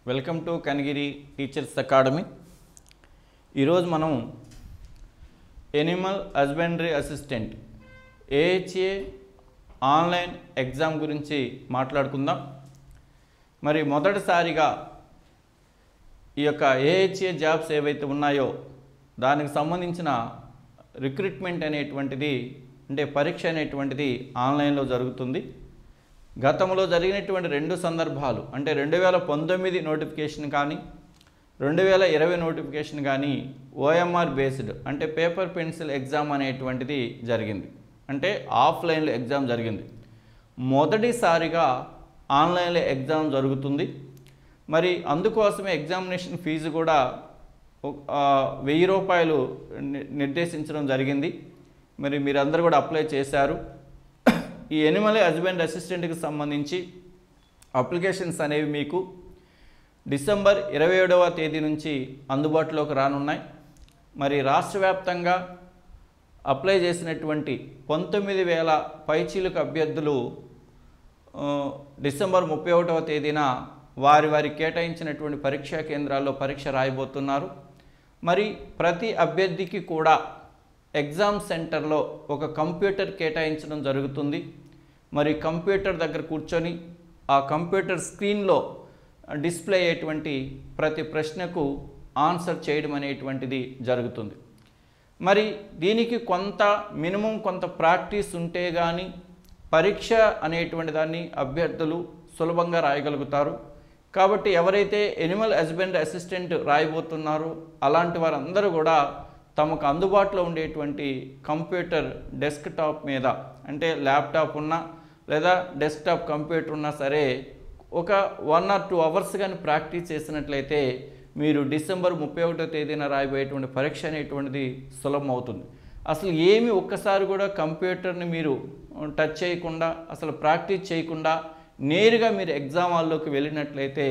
Welcome to Kanigiri teachers academy. ఈరోజు మనం Animal husbandry assistant AHA online exam గురించి మాట్లాడుకుందాం. మరి మొదటిసారిగా ఈ యొక్క ఏహెచ్ఏ జాబ్స్ ఏవైతే ఉన్నాయో దానికి సంబంధించిన రిక్రూట్మెంట్ అనేటువంటిది అంటే పరీక్ష అనేటువంటిది ఆన్లైన్లో జరుగుతుంది. గతంలో జరిగినటువంటి రెండు సందర్భాలు అంటే 2019 నోటిఫికేషన్ కానీ 2020 నోటిఫికేషన్ కానీ ఓఎంఆర్ బేస్డ్ అంటే పేపర్ పెన్సిల్ ఎగ్జామ్ అనేటువంటిది జరిగింది. అంటే ఆఫ్లైన్లో ఎగ్జామ్ జరిగింది. మొదటిసారిగా ఆన్లైన్లో ఎగ్జామ్ జరుగుతుంది. మరి అందుకోసమే ఎగ్జామినేషన్ ఫీజు కూడా 1000 రూపాయలు నిర్దేశించడం జరిగింది. మరి మీరందరూ కూడా అప్లై చేశారు. ఈ ఎనిమల్ హస్బెండ్ అసిస్టెంట్కి సంబంధించి అప్లికేషన్స్ అనేవి మీకు డిసెంబర్ 27వ తేదీ నుంచి అందుబాటులోకి రానున్నాయి. మరి రాష్ట్ర వ్యాప్తంగా అప్లై చేసినటువంటి 19,000 పైచీలకు అభ్యర్థులు డిసెంబర్ 31వ తేదీన వారి కేటాయించినటువంటి పరీక్షా కేంద్రాల్లో పరీక్ష రాయబోతున్నారు. మరి ప్రతి అభ్యర్థికి కూడా ఎగ్జామ్ సెంటర్లో ఒక కంప్యూటర్ కేటాయించడం జరుగుతుంది. మరి కంప్యూటర్ దగ్గర కూర్చొని ఆ కంప్యూటర్ స్క్రీన్లో డిస్ప్లే అయ్యేటువంటి ప్రతి ప్రశ్నకు ఆన్సర్ చేయడం అనేటువంటిది జరుగుతుంది. మరి దీనికి కొంత ప్రాక్టీస్ ఉంటే కానీ పరీక్ష అనేటువంటి దాన్ని అభ్యర్థులు సులభంగా రాయగలుగుతారు. కాబట్టి ఎవరైతే ఎనిమల్ హస్బెండ్ అసిస్టెంట్ రాయబోతున్నారో అలాంటి వారందరూ కూడా తమకు అందుబాటులో ఉండేటువంటి కంప్యూటర్ డెస్క్టాప్ మీద అంటే ల్యాప్టాప్ ఉన్నా లేదా డెస్క్టాప్ కంప్యూటర్ ఉన్నా సరే ఒక 1 or 2 అవర్స్ కానీ ప్రాక్టీస్ చేసినట్లయితే మీరు డిసెంబర్ 31వ తేదీన రాయబోయేటువంటి పరీక్ష అనేటువంటిది సులభం అవుతుంది. అసలు ఏమి ఒక్కసారి కూడా కంప్యూటర్ని మీరు టచ్ చేయకుండా అసలు ప్రాక్టీస్ చేయకుండా నేరుగా మీరు ఎగ్జామ్ హాల్లోకి వెళ్ళినట్లయితే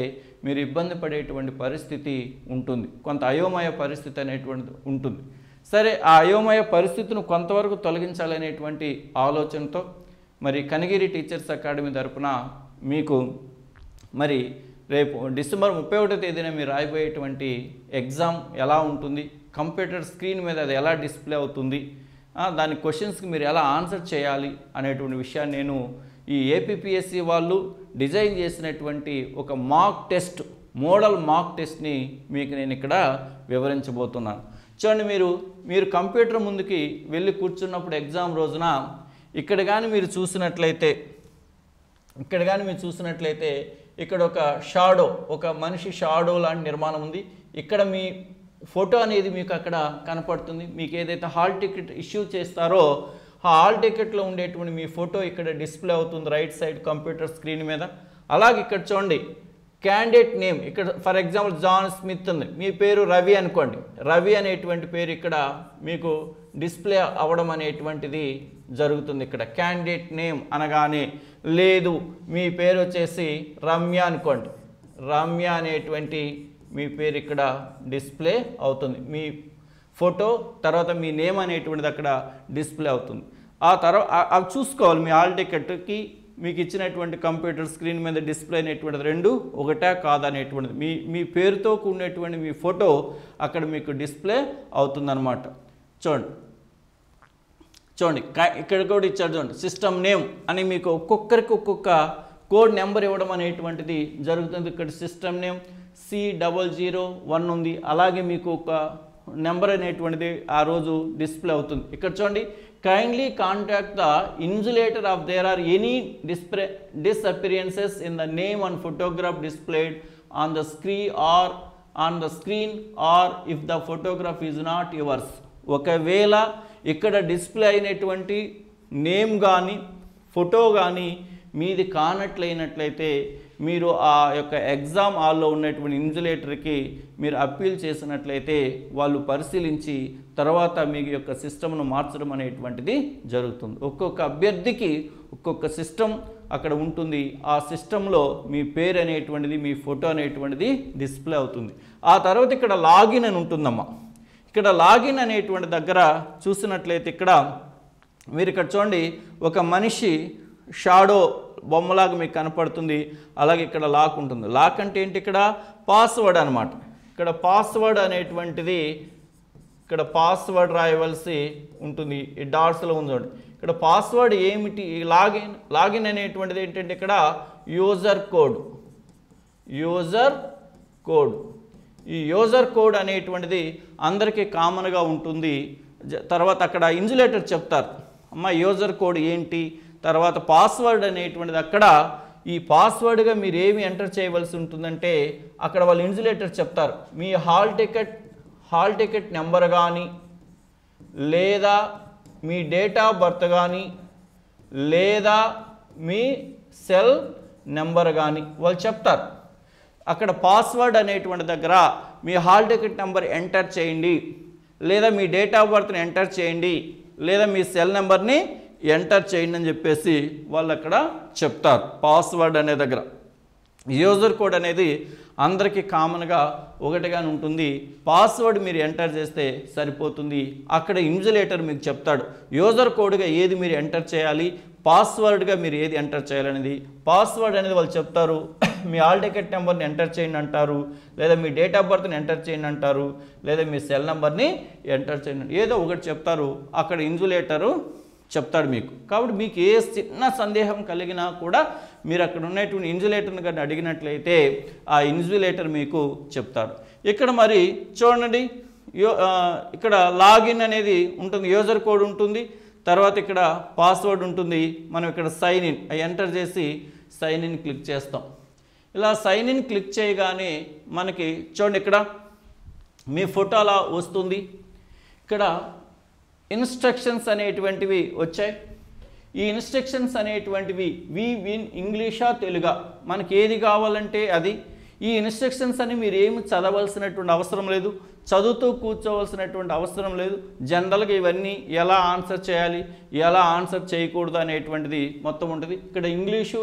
మీరు ఇబ్బంది పడేటువంటి పరిస్థితి ఉంటుంది. కొంత అయోమయ పరిస్థితి అనేటువంటిది ఉంటుంది. సరే, ఆ అయోమయ పరిస్థితిని కొంతవరకు తొలగించాలనేటువంటి ఆలోచనతో మరి కనగిరి టీచర్స్ అకాడమీ తరపున మీకు మరి రేపు డిసెంబర్ 31వ తేదీన మీరు రాయబోయేటువంటి ఎగ్జామ్ ఎలా ఉంటుంది, కంప్యూటర్ స్క్రీన్ మీద అది ఎలా డిస్ప్లే అవుతుంది, దాని క్వశ్చన్స్కి మీరు ఎలా ఆన్సర్ చేయాలి అనేటువంటి విషయాన్ని నేను ఈ ఏపీపీఎస్సీ వాళ్ళు డిజైన్ చేసినటువంటి ఒక మోడల్ మాక్ టెస్ట్ని మీకు నేను ఇక్కడ వివరించబోతున్నాను. చూడండి, మీరు కంప్యూటర్ ముందుకి వెళ్ళి కూర్చున్నప్పుడు ఎగ్జామ్ రోజున ఇక్కడ కానీ మీరు చూసినట్లయితే ఇక్కడ ఒక మనిషి షాడో లాంటి నిర్మాణం ఉంది. ఇక్కడ మీ ఫోటో అనేది మీకు అక్కడ కనపడుతుంది. మీకు ఏదైతే హాల్ టికెట్ ఇష్యూ చేస్తారో ఆ హాల్ టికెట్లో ఉండేటువంటి మీ ఫోటో ఇక్కడ డిస్ప్లే అవుతుంది రైట్ సైడ్ కంప్యూటర్ స్క్రీన్ మీద. అలాగే ఇక్కడ చూడండి క్యాండిడేట్ నేమ్, ఇక్కడ ఫర్ ఎగ్జాంపుల్ జాన్ స్మిత్ ఉంది, మీ పేరు రవి అనుకోండి. రవి అనేటువంటి పేరు ఇక్కడ మీకు డిస్ప్లే అవ్వడం అనేటువంటిది జరుగుతుంది. ఇక్కడ క్యాండిడేట్ నేమ్ అనగానే, లేదు మీ పేరు వచ్చేసి రమ్య అనుకోండి, రమ్య అనేటువంటి మీ పేరు ఇక్కడ డిస్ప్లే అవుతుంది. మీ ఫోటో తర్వాత మీ నేమ్ అనేటువంటిది అక్కడ డిస్ప్లే అవుతుంది. ఆ తర్వాత అవి చూసుకోవాలి. మీ హాల్ టికెట్కి మీకు ఇచ్చినటువంటి కంప్యూటర్ స్క్రీన్ మీద డిస్ప్లే అనేటువంటిది రెండు ఒకటే కాదనేటువంటిది మీ పేరుతో కూడినటువంటి మీ ఫోటో అక్కడ మీకు డిస్ప్లే అవుతుందన్నమాట. చూడండి ఇక్కడ కూడా ఇచ్చాడు. చూడండి సిస్టమ్ నేమ్ అని మీకు ఒక్కొక్కరికి ఒక్కొక్క కోడ్ నెంబర్ ఇవ్వడం అనేటువంటిది జరుగుతుంది. ఇక్కడ సిస్టమ్ నేమ్ C001 ఉంది. అలాగే మీకు ఒక నెంబర్ అనేటువంటిది ఆ రోజు డిస్ప్లే అవుతుంది. ఇక్కడ చూడండి, kindly contact the insulator of their or any disappearances in the name and photograph displayed on the screen or if the photograph is not yours. ఒకవేళ ఇక్కడ డిస్ప్లే అయినటువంటి నేమ్ కానీ ఫోటో కానీ మీది కానట్లయినట్లయితే మీరు ఆ యొక్క ఎగ్జామ్ హాల్లో ఉన్నటువంటి ఇన్సులేటర్కి మీరు అప్పీల్ చేసినట్లయితే వాళ్ళు పరిశీలించి తర్వాత మీ యొక్క సిస్టమ్ను మార్చడం అనేటువంటిది జరుగుతుంది. ఒక్కొక్క అభ్యర్థికి ఒక్కొక్క సిస్టమ్ అక్కడ ఉంటుంది. ఆ సిస్టంలో మీ పేరు అనేటువంటిది మీ ఫోటో అనేటువంటిది డిస్ప్లే అవుతుంది. ఆ తర్వాత ఇక్కడ లాగిన్ అని ఉంటుందమ్మా. ఇక్కడ లాగిన్ అనేటువంటి దగ్గర చూసినట్లయితే ఇక్కడ మీరు ఇక్కడ చూడండి ఒక మనిషి షాడో బొమ్మలాగా మీకు కనపడుతుంది. అలాగే ఇక్కడ లాక్ ఉంటుంది. లాక్ అంటే ఏంటి? ఇక్కడ పాస్వర్డ్ అనమాట. ఇక్కడ పాస్వర్డ్ అనేటువంటిది ఇక్కడ పాస్వర్డ్ రాయవలసి ఉంటుంది. ఈ డాట్స్లో ఉంది. ఇక్కడ పాస్వర్డ్ ఏమిటి? లాగిన్ అనేటువంటిది ఏంటంటే ఇక్కడ యూజర్ కోడ్. ఈ యూజర్ కోడ్ అనేటువంటిది అందరికీ కామన్గా ఉంటుంది. తర్వాత అక్కడ ఇన్సులేటర్ చెప్తారు, అమ్మ యూజర్ కోడ్ ఏంటి, తర్వాత పాస్వర్డ్ అనేటువంటిది అక్కడ ఈ పాస్వర్డ్గా మీరు ఏమి ఎంటర్ చేయవలసి ఉంటుందంటే అక్కడ వాళ్ళు ఇన్సులేటర్ చెప్తారు. మీ హాల్ టికెట్ నెంబర్ కానీ, లేదా మీ డేట్ ఆఫ్ బర్త్ కానీ, లేదా మీ సెల్ నెంబర్ కానీ వాళ్ళు చెప్తారు. అక్కడ పాస్వర్డ్ అనేటువంటి దగ్గర మీ హాల్ టికెట్ నెంబర్ ఎంటర్ చేయండి, లేదా మీ డేట్ ఆఫ్ బర్త్ని ఎంటర్ చేయండి, లేదా మీ సెల్ నెంబర్ని ఎంటర్ చేయండి అని చెప్పేసి వాళ్ళు అక్కడ చెప్తారు. పాస్వర్డ్ అనే దగ్గర యూజర్ కోడ్ అనేది అందరికీ కామన్గా ఒకటిగానే ఉంటుంది. పాస్వర్డ్ మీరు ఎంటర్ చేస్తే సరిపోతుంది. అక్కడ ఇన్సులేటర్ మీకు చెప్తాడు యూజర్ కోడ్గా ఏది మీరు ఎంటర్ చేయాలి, పాస్వర్డ్గా మీరు ఏది ఎంటర్ చేయాలనేది. పాస్వర్డ్ అనేది వాళ్ళు చెప్తారు. మీ హాల్ టికెట్ నెంబర్ని ఎంటర్ చేయండి అంటారు, లేదా మీ డేట్ ఆఫ్ బర్త్ని ఎంటర్ చేయండి అంటారు, లేదా మీ సెల్ నెంబర్ని ఎంటర్ చేయండి, ఏదో ఒకటి చెప్తారు. అక్కడ ఇన్సులేటరు చెప్తాడు మీకు. కాబట్టి మీకు ఏ చిన్న సందేహం కలిగినా కూడా మీరు అక్కడ ఉన్నటువంటి ఇన్సులేటర్ని కానీ అడిగినట్లయితే ఆ ఇన్సులేటర్ మీకు చెప్తాడు. ఇక్కడ మరి చూడండి, ఇక్కడ లాగిన్ అనేది ఉంటుంది, యూజర్ కోడ్ ఉంటుంది, తర్వాత ఇక్కడ పాస్వర్డ్ ఉంటుంది. మనం ఇక్కడ సైన్ ఇన్ ఎంటర్ చేసి సైన్ ఇన్ క్లిక్ చేస్తాం. ఇలా సైన్ ఇన్ క్లిక్ చేయగానే మనకి చూడండి ఇక్కడ మీ ఫోటో అలా వస్తుంది. ఇక్కడ ఇన్స్ట్రక్షన్స్ అనేటువంటివి వచ్చాయి. ఈ ఇన్స్ట్రక్షన్స్ అనేటువంటివి విన్ ఇంగ్లీషా తెలుగా మనకి ఏది కావాలంటే అది. ఈ ఇన్స్ట్రక్షన్స్ అని మీరు ఏమి చదవాల్సినటువంటి అవసరం లేదు, చదువుతూ కూర్చోవలసినటువంటి అవసరం లేదు. జనరల్గా ఇవన్నీ ఎలా ఆన్సర్ చేయాలి, ఎలా ఆన్సర్ చేయకూడదు అనేటువంటిది మొత్తం ఉంటుంది. ఇక్కడ ఇంగ్లీషు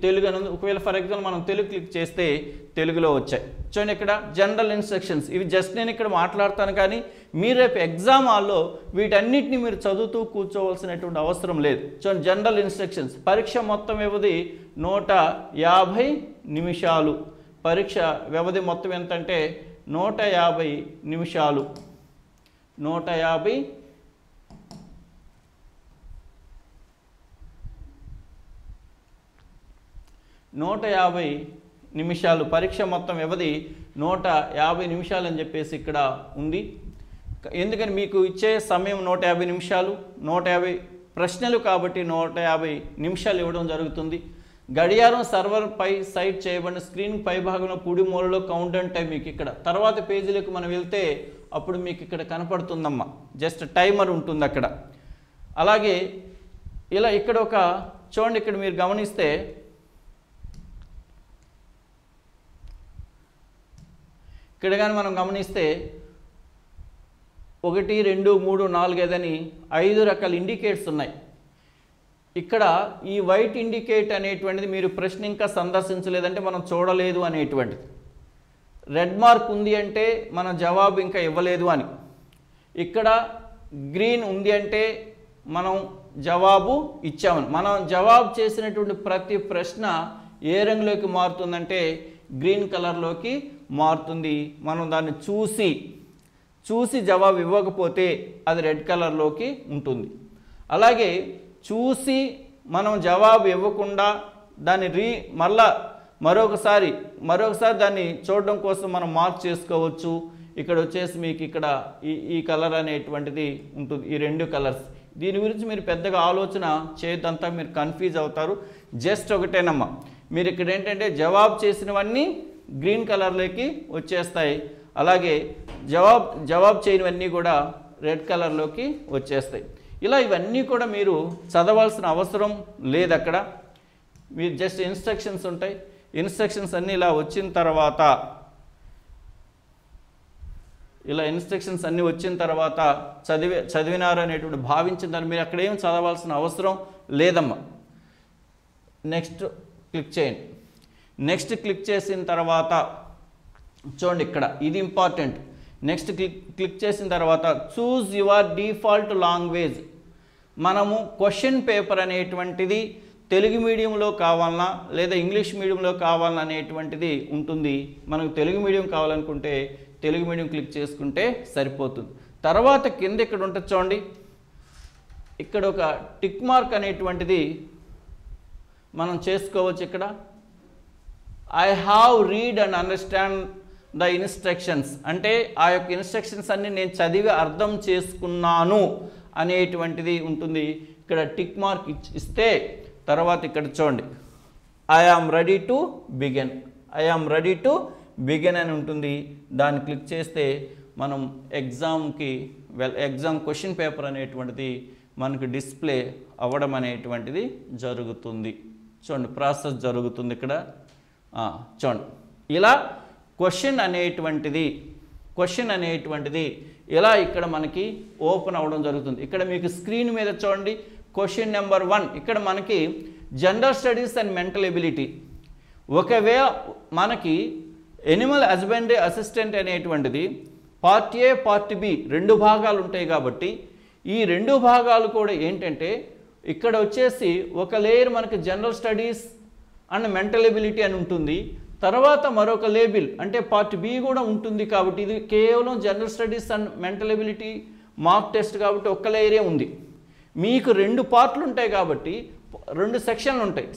తెలుగు అని ఉంది. ఒకవేళ ఫర్ ఎగ్జాంపుల్ మనం తెలుగు క్లిక్ చేస్తే తెలుగులో వచ్చాయి. చూడండి ఇక్కడ జనరల్ ఇన్స్ట్రక్షన్స్, ఇవి జస్ట్ నేను ఇక్కడ మాట్లాడతాను, కానీ మీరు రేపు ఎగ్జామ్ హాల్లో వీటన్నిటిని మీరు చదువుతూ కూర్చోవలసినటువంటి అవసరం లేదు. చూడండి జనరల్ ఇన్స్ట్రక్షన్స్, పరీక్ష మొత్తం వ్యవధి 150 నిమిషాలు. పరీక్ష వ్యవధి మొత్తం ఎంతంటే 150 నిమిషాలు. 150 నిమిషాలు. పరీక్ష మొత్తం వ్యవధి 150 నిమిషాలు అని చెప్పేసి ఇక్కడ ఉంది. ఎందుకని మీకు ఇచ్చే సమయం 150 నిమిషాలు, 150 ప్రశ్నలు కాబట్టి 150 నిమిషాలు ఇవ్వడం జరుగుతుంది. గడియారం సర్వర్ పై సైట్ చేయబడిన స్క్రీన్ పై భాగంలో కుడి మూలలో కౌంట్ అండ్ టైం మీకు ఇక్కడ తర్వాత పేజీలకు మనం వెళ్తే అప్పుడు మీకు ఇక్కడ కనపడుతుందమ్మా, జస్ట్ టైమర్ ఉంటుంది అక్కడ. అలాగే ఇలా ఇక్కడ ఒక చూడండి, ఇక్కడ మీరు గమనిస్తే ఇక్కడ కానీ మనం గమనిస్తే 1, 2, 3, 4 అని 5 రకాల ఇండికేట్స్ ఉన్నాయి. ఇక్కడ ఈ వైట్ ఇండికేట్ అనేటువంటిది మీరు ప్రశ్న ఇంకా సందర్శించలేదంటే మనం చూడలేదు అనేటువంటిది. రెడ్ మార్క్ ఉంది అంటే మనం జవాబు ఇంకా ఇవ్వలేదు అని. ఇక్కడ గ్రీన్ ఉంది అంటే మనం జవాబు ఇచ్చామని. మనం జవాబు చేసినటువంటి ప్రతి ప్రశ్న ఏ రంగులోకి మారుతుందంటే గ్రీన్ కలర్లోకి మారుతుంది. మనం దాన్ని చూసి జవాబు ఇవ్వకపోతే అది రెడ్ కలర్లోకి ఉంటుంది. అలాగే చూసి మనం జవాబు ఇవ్వకుండా దాన్ని మరొకసారి దాన్ని చూడడం కోసం మనం మార్క్ చేసుకోవచ్చు. ఇక్కడ వచ్చేసి మీకు ఇక్కడ ఈ కలర్ అనేటువంటిది ఉంటుంది, ఈ 2 కలర్స్. దీని గురించి మీరు పెద్దగా ఆలోచన చేయొద్దంతా, మీరు కన్ఫ్యూజ్ అవుతారు. జస్ట్ ఒకటేనమ్మా, మీరు ఇక్కడ ఏంటంటే జవాబు చేసినవన్నీ గ్రీన్ కలర్లోకి వచ్చేస్తాయి, అలాగే జవాబు చేయనివన్నీ కూడా రెడ్ కలర్లోకి వచ్చేస్తాయి. ఇలా ఇవన్నీ కూడా మీరు చదవాల్సిన అవసరం లేదు. అక్కడ మీరు జస్ట్ ఇన్స్ట్రక్షన్స్ ఉంటాయి. ఇన్స్ట్రక్షన్స్ అన్నీ ఇలా వచ్చిన తర్వాత చదివినారు అనేటువంటి భావించిన దాన్ని మీరు అక్కడ ఏం చదవాల్సిన అవసరం లేదమ్మా. నెక్స్ట్ క్లిక్ చేయండి. నెక్స్ట్ క్లిక్ చేసిన తర్వాత చూడండి ఇక్కడ ఇది ఇంపార్టెంట్. నెక్స్ట్ క్లిక్ చేసిన తర్వాత చూజ్ యువర్ డిఫాల్ట్ లాంగ్వేజ్. మనము క్వశ్చన్ పేపర్ అనేటువంటిది తెలుగు మీడియంలో కావాలన్నా లేదా ఇంగ్లీష్ మీడియంలో కావాలన్నా అనేటువంటిది ఉంటుంది. మనకు తెలుగు మీడియం కావాలనుకుంటే తెలుగు మీడియం క్లిక్ చేసుకుంటే సరిపోతుంది. తర్వాత కింద ఇక్కడ ఉంటుంది చూడండి, ఇక్కడ ఒక టిక్ మార్క్ అనేటువంటిది మనం చేసుకోవచ్చు. ఇక్కడ I have read and understand the instructions, అంటే ఆ యొక్క ఇన్స్ట్రక్షన్స్ అన్ని నేను చదివి అర్థం చేసుకున్నాను అనేటువంటిది ఉంటుంది. ఇక్కడ టిక్ మార్క్ ఇస్తే తర్వాత ఇక్కడ చూడండి, I am ready to begin, I am ready to begin అని ఉంటుంది. దాన్ని క్లిక్ చేస్తే మనం ఎగ్జామ్ క్వశ్చన్ పేపర్ అనేటువంటిది మనకు డిస్ప్లే అవ్వడం అనేటువంటిది జరుగుతుంది. చూడండి, ప్రాసెస్ జరుగుతుంది ఇక్కడ. చూడండి, ఇలా క్వశ్చన్ అనేటువంటిది ఇలా ఇక్కడ మనకి ఓపెన్ అవ్వడం జరుగుతుంది. ఇక్కడ మీకు స్క్రీన్ మీద చూడండి, క్వశ్చన్ నెంబర్ 1 ఇక్కడ మనకి general studies and mental ability. ఒకవేళ మనకి ఎనిమల్ హస్బెండరీ అసిస్టెంట్ అనేటువంటిది పార్ట్ ఏ పార్ట్ బి 2 భాగాలు ఉంటాయి కాబట్టి ఈ 2 భాగాలు కూడా ఏంటంటే ఇక్కడ వచ్చేసి ఒక లేయర్ మనకి general studies and mental ability అని ఉంటుంది. తర్వాత మరొక లేబుల్ అంటే పార్ట్ బి కూడా ఉంటుంది. కాబట్టి ఇది కేవలం general studies and mental ability mark test కాబట్టి ఒక్క లేయరే ఉంది. మీకు 2 పార్ట్లు ఉంటాయి కాబట్టి 2 సెక్షన్లు ఉంటాయి.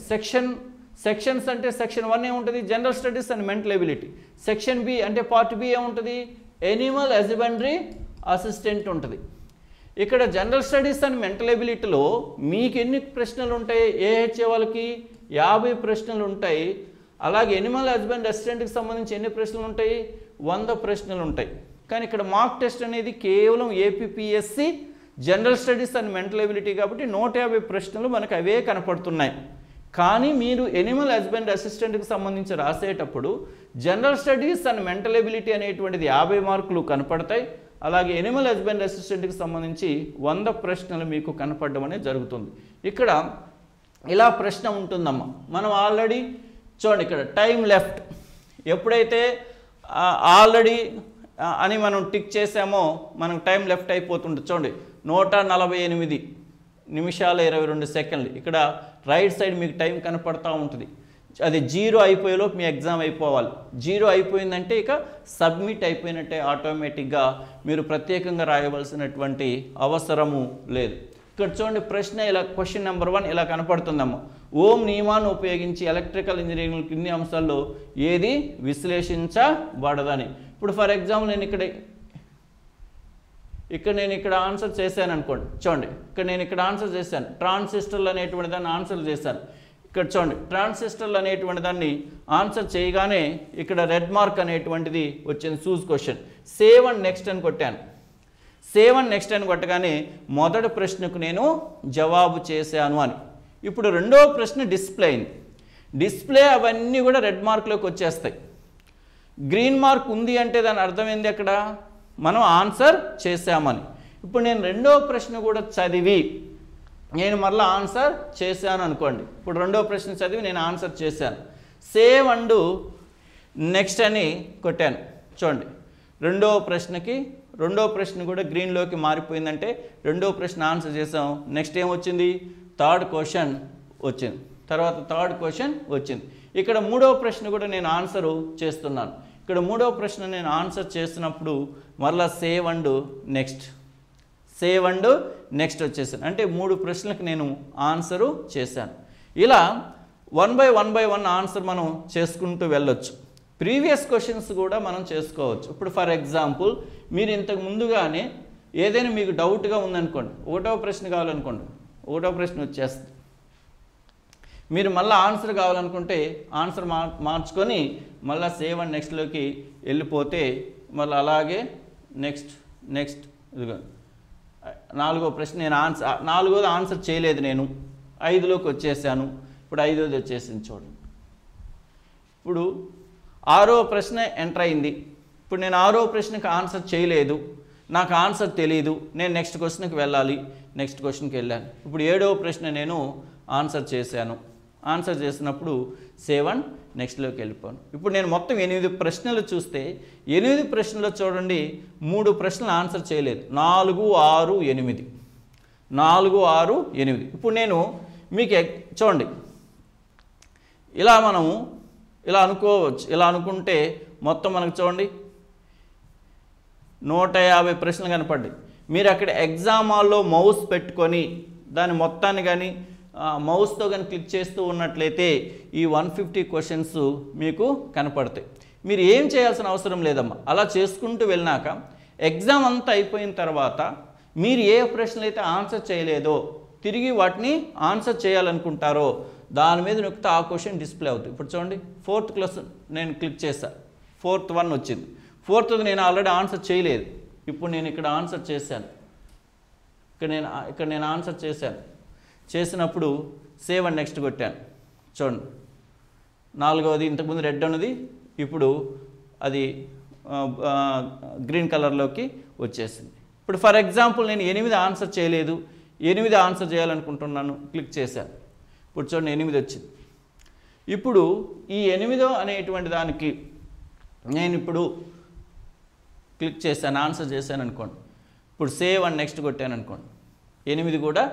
సెక్షన్స్ అంటే సెక్షన్ 1 ఏముంటుంది, general studies and mental ability. Section B అంటే పార్ట్ బి ఏముంటుంది, ఎనిమల్ హస్బెండరీ అసిస్టెంట్ ఉంటుంది. ఇక్కడ జనరల్ స్టడీస్ అండ్ మెంటల్ ఎబిలిటీలో మీకు ఎన్ని ప్రశ్నలు ఉంటాయి, ఏహెచ్ఏ వాళ్ళకి 50 ప్రశ్నలు ఉంటాయి. అలాగే ఎనిమల్ హస్బెండ్ అసిస్టెంట్కి సంబంధించి ఎన్ని ప్రశ్నలు ఉంటాయి, 100 ప్రశ్నలు ఉంటాయి. కానీ ఇక్కడ మార్క్ టెస్ట్ అనేది కేవలం APPSC general studies and mental ability కాబట్టి 150 ప్రశ్నలు మనకు అవే కనపడుతున్నాయి. కానీ మీరు ఎనిమల్ హస్బెండ్ అసిస్టెంట్కి సంబంధించి రాసేటప్పుడు general studies and mental ability అనేటువంటిది 50 మార్కులు కనపడతాయి. అలాగే ఎనిమల్ హస్బెండ్ అసిస్టెంట్కి సంబంధించి 100 ప్రశ్నలు మీకు కనపడడం అనేది జరుగుతుంది. ఇక్కడ ఇలా ప్రశ్న ఉంటుందమ్మా. మనం ఆల్రెడీ చూడండి ఇక్కడ టైం లెఫ్ట్ ఎప్పుడైతే ఆల్రెడీ అని మనం టిక్ చేసామో మనం టైం లెఫ్ట్ అయిపోతుంది. చూడండి 148 నిమిషాల 22 సెకండ్లు. ఇక్కడ రైట్ సైడ్ మీకు టైం కనపడతా ఉంటుంది. అది 0 అయిపోయేలోపు మీ ఎగ్జామ్ అయిపోవాలి. 0 అయిపోయిందంటే ఇక సబ్మిట్ అయిపోయినట్టే, ఆటోమేటిక్గా మీరు ప్రత్యేకంగా రాయవలసినటువంటి అవసరము లేదు. ఇక్కడ చూడండి ప్రశ్న ఇలా క్వశ్చన్ నెంబర్ 1 ఇలా కనపడుతుందమ్మా. ఓం నియమాన్ని ఉపయోగించి ఎలక్ట్రికల్ ఇంజనీరింగ్ కింది అంశాల్లో ఏది విశ్లేషించబడదని. ఇప్పుడు ఫర్ ఎగ్జాంపుల్ నేను ఇక్కడ ఆన్సర్ చేశాను అనుకోండి. చూడండి నేను ఇక్కడ ఆన్సర్ చేశాను, ట్రాన్సిస్టర్లు అనేటువంటి దాన్ని ఆన్సర్ చేశాను. ఇక్కడ చూడండి ట్రాన్సిస్టర్లు అనేటువంటి దాన్ని ఆన్సర్ చేయగానే ఇక్కడ రెడ్ మార్క్ అనేటువంటిది వచ్చింది, చూస్ క్వశ్చన్. సేవ్ అండ్ నెక్స్ట్ అని కొట్టాను. సేవ్ అండ్ నెక్స్ట్ అని కొట్టగానే మొదటి ప్రశ్నకు నేను జవాబు చేశాను అని. ఇప్పుడు రెండవ ప్రశ్న డిస్ప్లే అయింది. డిస్ప్లే అవన్నీ కూడా రెడ్ మార్క్లోకి వచ్చేస్తాయి. గ్రీన్ మార్క్ ఉంది అంటే దాని అర్థం ఏంది, అక్కడ మనం ఆన్సర్ చేశామని. ఇప్పుడు నేను రెండవ ప్రశ్న కూడా చదివి నేను మళ్ళీ ఆన్సర్ చేశాను అనుకోండి. ఇప్పుడు రెండవ ప్రశ్న చదివి నేను ఆన్సర్ చేశాను. సేవ్ అండ్ నెక్స్ట్ అని కొట్టాను. చూడండి రెండవ ప్రశ్న కూడా గ్రీన్లోకి మారిపోయిందంటే రెండవ ప్రశ్న ఆన్సర్ చేసాం. నెక్స్ట్ ఏమొచ్చింది, థర్డ్ క్వశ్చన్ వచ్చింది. తర్వాత థర్డ్ క్వశ్చన్ వచ్చింది. ఇక్కడ మూడవ ప్రశ్న కూడా నేను ఆన్సరు చేస్తున్నాను. ఇక్కడ మూడవ ప్రశ్న నేను ఆన్సర్ చేస్తున్నప్పుడు మరలా సేవ్ అండ్ నెక్స్ట్ వచ్చేసాను. అంటే 3 ప్రశ్నలకు నేను ఆన్సరు చేశాను. ఇలా 1 బై 1 ఆన్సర్ మనం చేసుకుంటూ వెళ్ళొచ్చు. ప్రీవియస్ క్వశ్చన్స్ కూడా మనం చేసుకోవచ్చు. ఇప్పుడు ఫర్ ఎగ్జాంపుల్ మీరు ఇంతకు ముందుగానే ఏదైనా మీకు డౌట్గా ఉందనుకోండి, 1వ ప్రశ్న కావాలనుకోండి, 1వ ప్రశ్న వచ్చేస్తుంది. మీరు మళ్ళీ ఆన్సర్ కావాలనుకుంటే ఆన్సర్ మార్చుకొని మళ్ళీ సేవ్ అండ్ నెక్స్ట్లోకి వెళ్ళిపోతే మళ్ళీ అలాగే నెక్స్ట్ ఇదిగో 4వ ప్రశ్న నేను 4వది ఆన్సర్ చేయలేదు, నేను 5లోకి వచ్చేసాను. ఇప్పుడు 5వది వచ్చేసింది చూడండి. ఇప్పుడు 6వ ప్రశ్న ఎంటర్ అయింది. ఇప్పుడు నేను 6వ ప్రశ్నకి ఆన్సర్ చేయలేదు, నాకు ఆన్సర్ తెలియదు, నేను నెక్స్ట్ క్వశ్చన్కి వెళ్ళాలి. నెక్స్ట్ క్వశ్చన్కి వెళ్ళాను. ఇప్పుడు 7వ ప్రశ్న నేను ఆన్సర్ చేశాను. ఆన్సర్ చేసినప్పుడు సేవ్ అండ్ నెక్స్ట్లోకి వెళ్ళిపోయాను. ఇప్పుడు నేను మొత్తం 8 ప్రశ్నలు చూస్తే 8 ప్రశ్నలు చూడండి 3 ప్రశ్నలు ఆన్సర్ చేయలేదు. 4, 6, 8. ఇప్పుడు నేను మీకు చూడండి ఇలా మనము ఇలా అనుకోవచ్చు. ఇలా అనుకుంటే మొత్తం మనకు చూడండి 150 ప్రశ్నలు కనపడ్డాయి. మీరు అక్కడ ఎగ్జామ్ హాల్లో మౌస్ పెట్టుకొని దాని మొత్తాన్ని కానీ మౌస్తో కానీ క్లిక్ చేస్తూ ఉన్నట్లయితే ఈ 150 క్వశ్చన్స్ మీకు కనపడతాయి. మీరు ఏం చేయాల్సిన అవసరం లేదమ్మా. అలా చేసుకుంటూ వెళ్ళినాక ఎగ్జామ్ అంతా అయిపోయిన తర్వాత మీరు ఏ ప్రశ్నలు అయితే ఆన్సర్ చేయలేదో తిరిగి వాటిని ఆన్సర్ చేయాలనుకుంటారో దాని మీద నొక్కితే ఆ క్వశ్చన్ డిస్ప్లే అవుతుంది. ఇప్పుడు చూడండి 4th క్లాస్ నేను క్లిక్ చేశాను, 4th 1 వచ్చింది. 4th నేను ఆల్రెడీ ఆన్సర్ చేయలేదు. ఇప్పుడు నేను ఇక్కడ ఆన్సర్ చేశాను. ఇక్కడ నేను ఆన్సర్ చేసినప్పుడు సేవ్ అండ్ నెక్స్ట్ కొట్టాను. చూడండి 4వది ఇంతకుముందు రెడ్ ఉన్నది ఇప్పుడు అది గ్రీన్ కలర్లోకి వచ్చేసింది. ఇప్పుడు ఫర్ ఎగ్జాంపుల్ నేను 8 ఆన్సర్ చేయలేదు, 8 ఆన్సర్ చేయాలనుకుంటున్నాను, క్లిక్ చేశాను. ఇప్పుడు చూడండి 8 వచ్చింది. ఇప్పుడు ఈ 8 అనేటువంటి దానికి నేను ఇప్పుడు క్లిక్ చేశాను, ఆన్సర్ చేశాను అనుకోండి. ఇప్పుడు సేవ్ అండ్ నెక్స్ట్ కొట్టాను అనుకోండి, 8 కూడా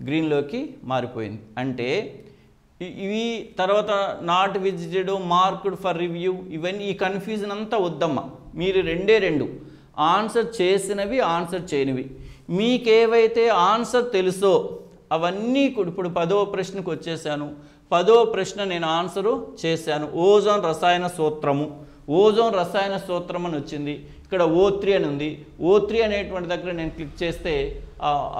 గ్రీన్లోకి మారిపోయింది. అంటే ఇవి తర్వాత not visited, marked for review, ఇవన్నీ ఈ కన్ఫ్యూజన్ అంతా వద్దమ్మా. మీరు 2 ఆన్సర్ చేసినవి, ఆన్సర్ చేయనివి. మీకేవైతే ఆన్సర్ తెలుసో అవన్నీ ఇప్పుడు 10వ ప్రశ్నకు వచ్చేసాను. 10వ ప్రశ్న నేను ఆన్సరు చేశాను. ఓజోన్ రసాయన సూత్రము, ఓజోన్ రసాయన సూత్రం అని వచ్చింది. ఇక్కడ O3 అని ఉంది. O3 అనేటువంటి దగ్గర నేను క్లిక్ చేస్తే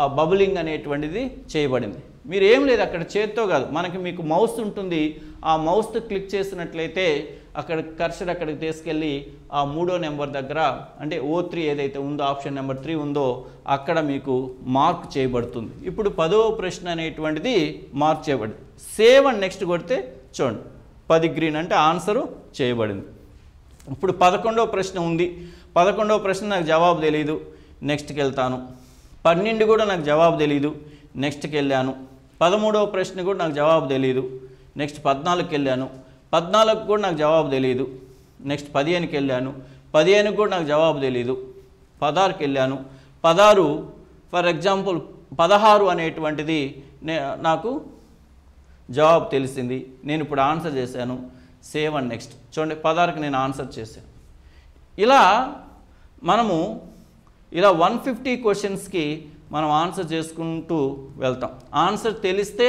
ఆ బబులింగ్ అనేటువంటిది చేయబడింది. మీరు ఏం లేదు అక్కడ చేత్తో కాదు, మీకు మౌస్ ఉంటుంది. ఆ మౌస్తో క్లిక్ చేసినట్లయితే అక్కడ కర్సర్ అక్కడికి తీసుకెళ్ళి ఆ 3వ నెంబర్ దగ్గర అంటే O3 ఏదైతే ఉందో ఆప్షన్ నెంబర్ 3 ఉందో అక్కడ మీకు మార్క్ చేయబడుతుంది. ఇప్పుడు 10వ ప్రశ్న అనేటువంటిది మార్క్ చేయబడింది. సేవ్ అండ్ నెక్స్ట్ కొడితే చూడండి 10 గ్రీన్ అంటే ఆన్సరు చేయబడింది. ఇప్పుడు 11వ ప్రశ్న ఉంది. 11వ ప్రశ్న నాకు జవాబు తెలియదు, నెక్స్ట్కి వెళ్తాను. 12 కూడా నాకు జవాబు తెలియదు, నెక్స్ట్కి వెళ్ళాను. 13వ ప్రశ్న కూడా నాకు జవాబు తెలియదు, నెక్స్ట్ 14కి వెళ్ళాను. 14కు కూడా నాకు జవాబు తెలియదు, నెక్స్ట్ 15కి వెళ్ళాను. 15కి కూడా నాకు జవాబు తెలియదు, 16కి వెళ్ళాను. 16 ఫర్ ఎగ్జాంపుల్ 16 అనేటువంటిది నాకు జవాబు తెలిసింది. నేను ఇప్పుడు ఆన్సర్ చేశాను. సేవ్ అండ్ నెక్స్ట్ చూడండి 16కి నేను ఆన్సర్ చేశాను. ఇలా మనము 150 క్వశ్చన్స్కి మనం ఆన్సర్ చేసుకుంటూ వెళ్తాం. ఆన్సర్ తెలిస్తే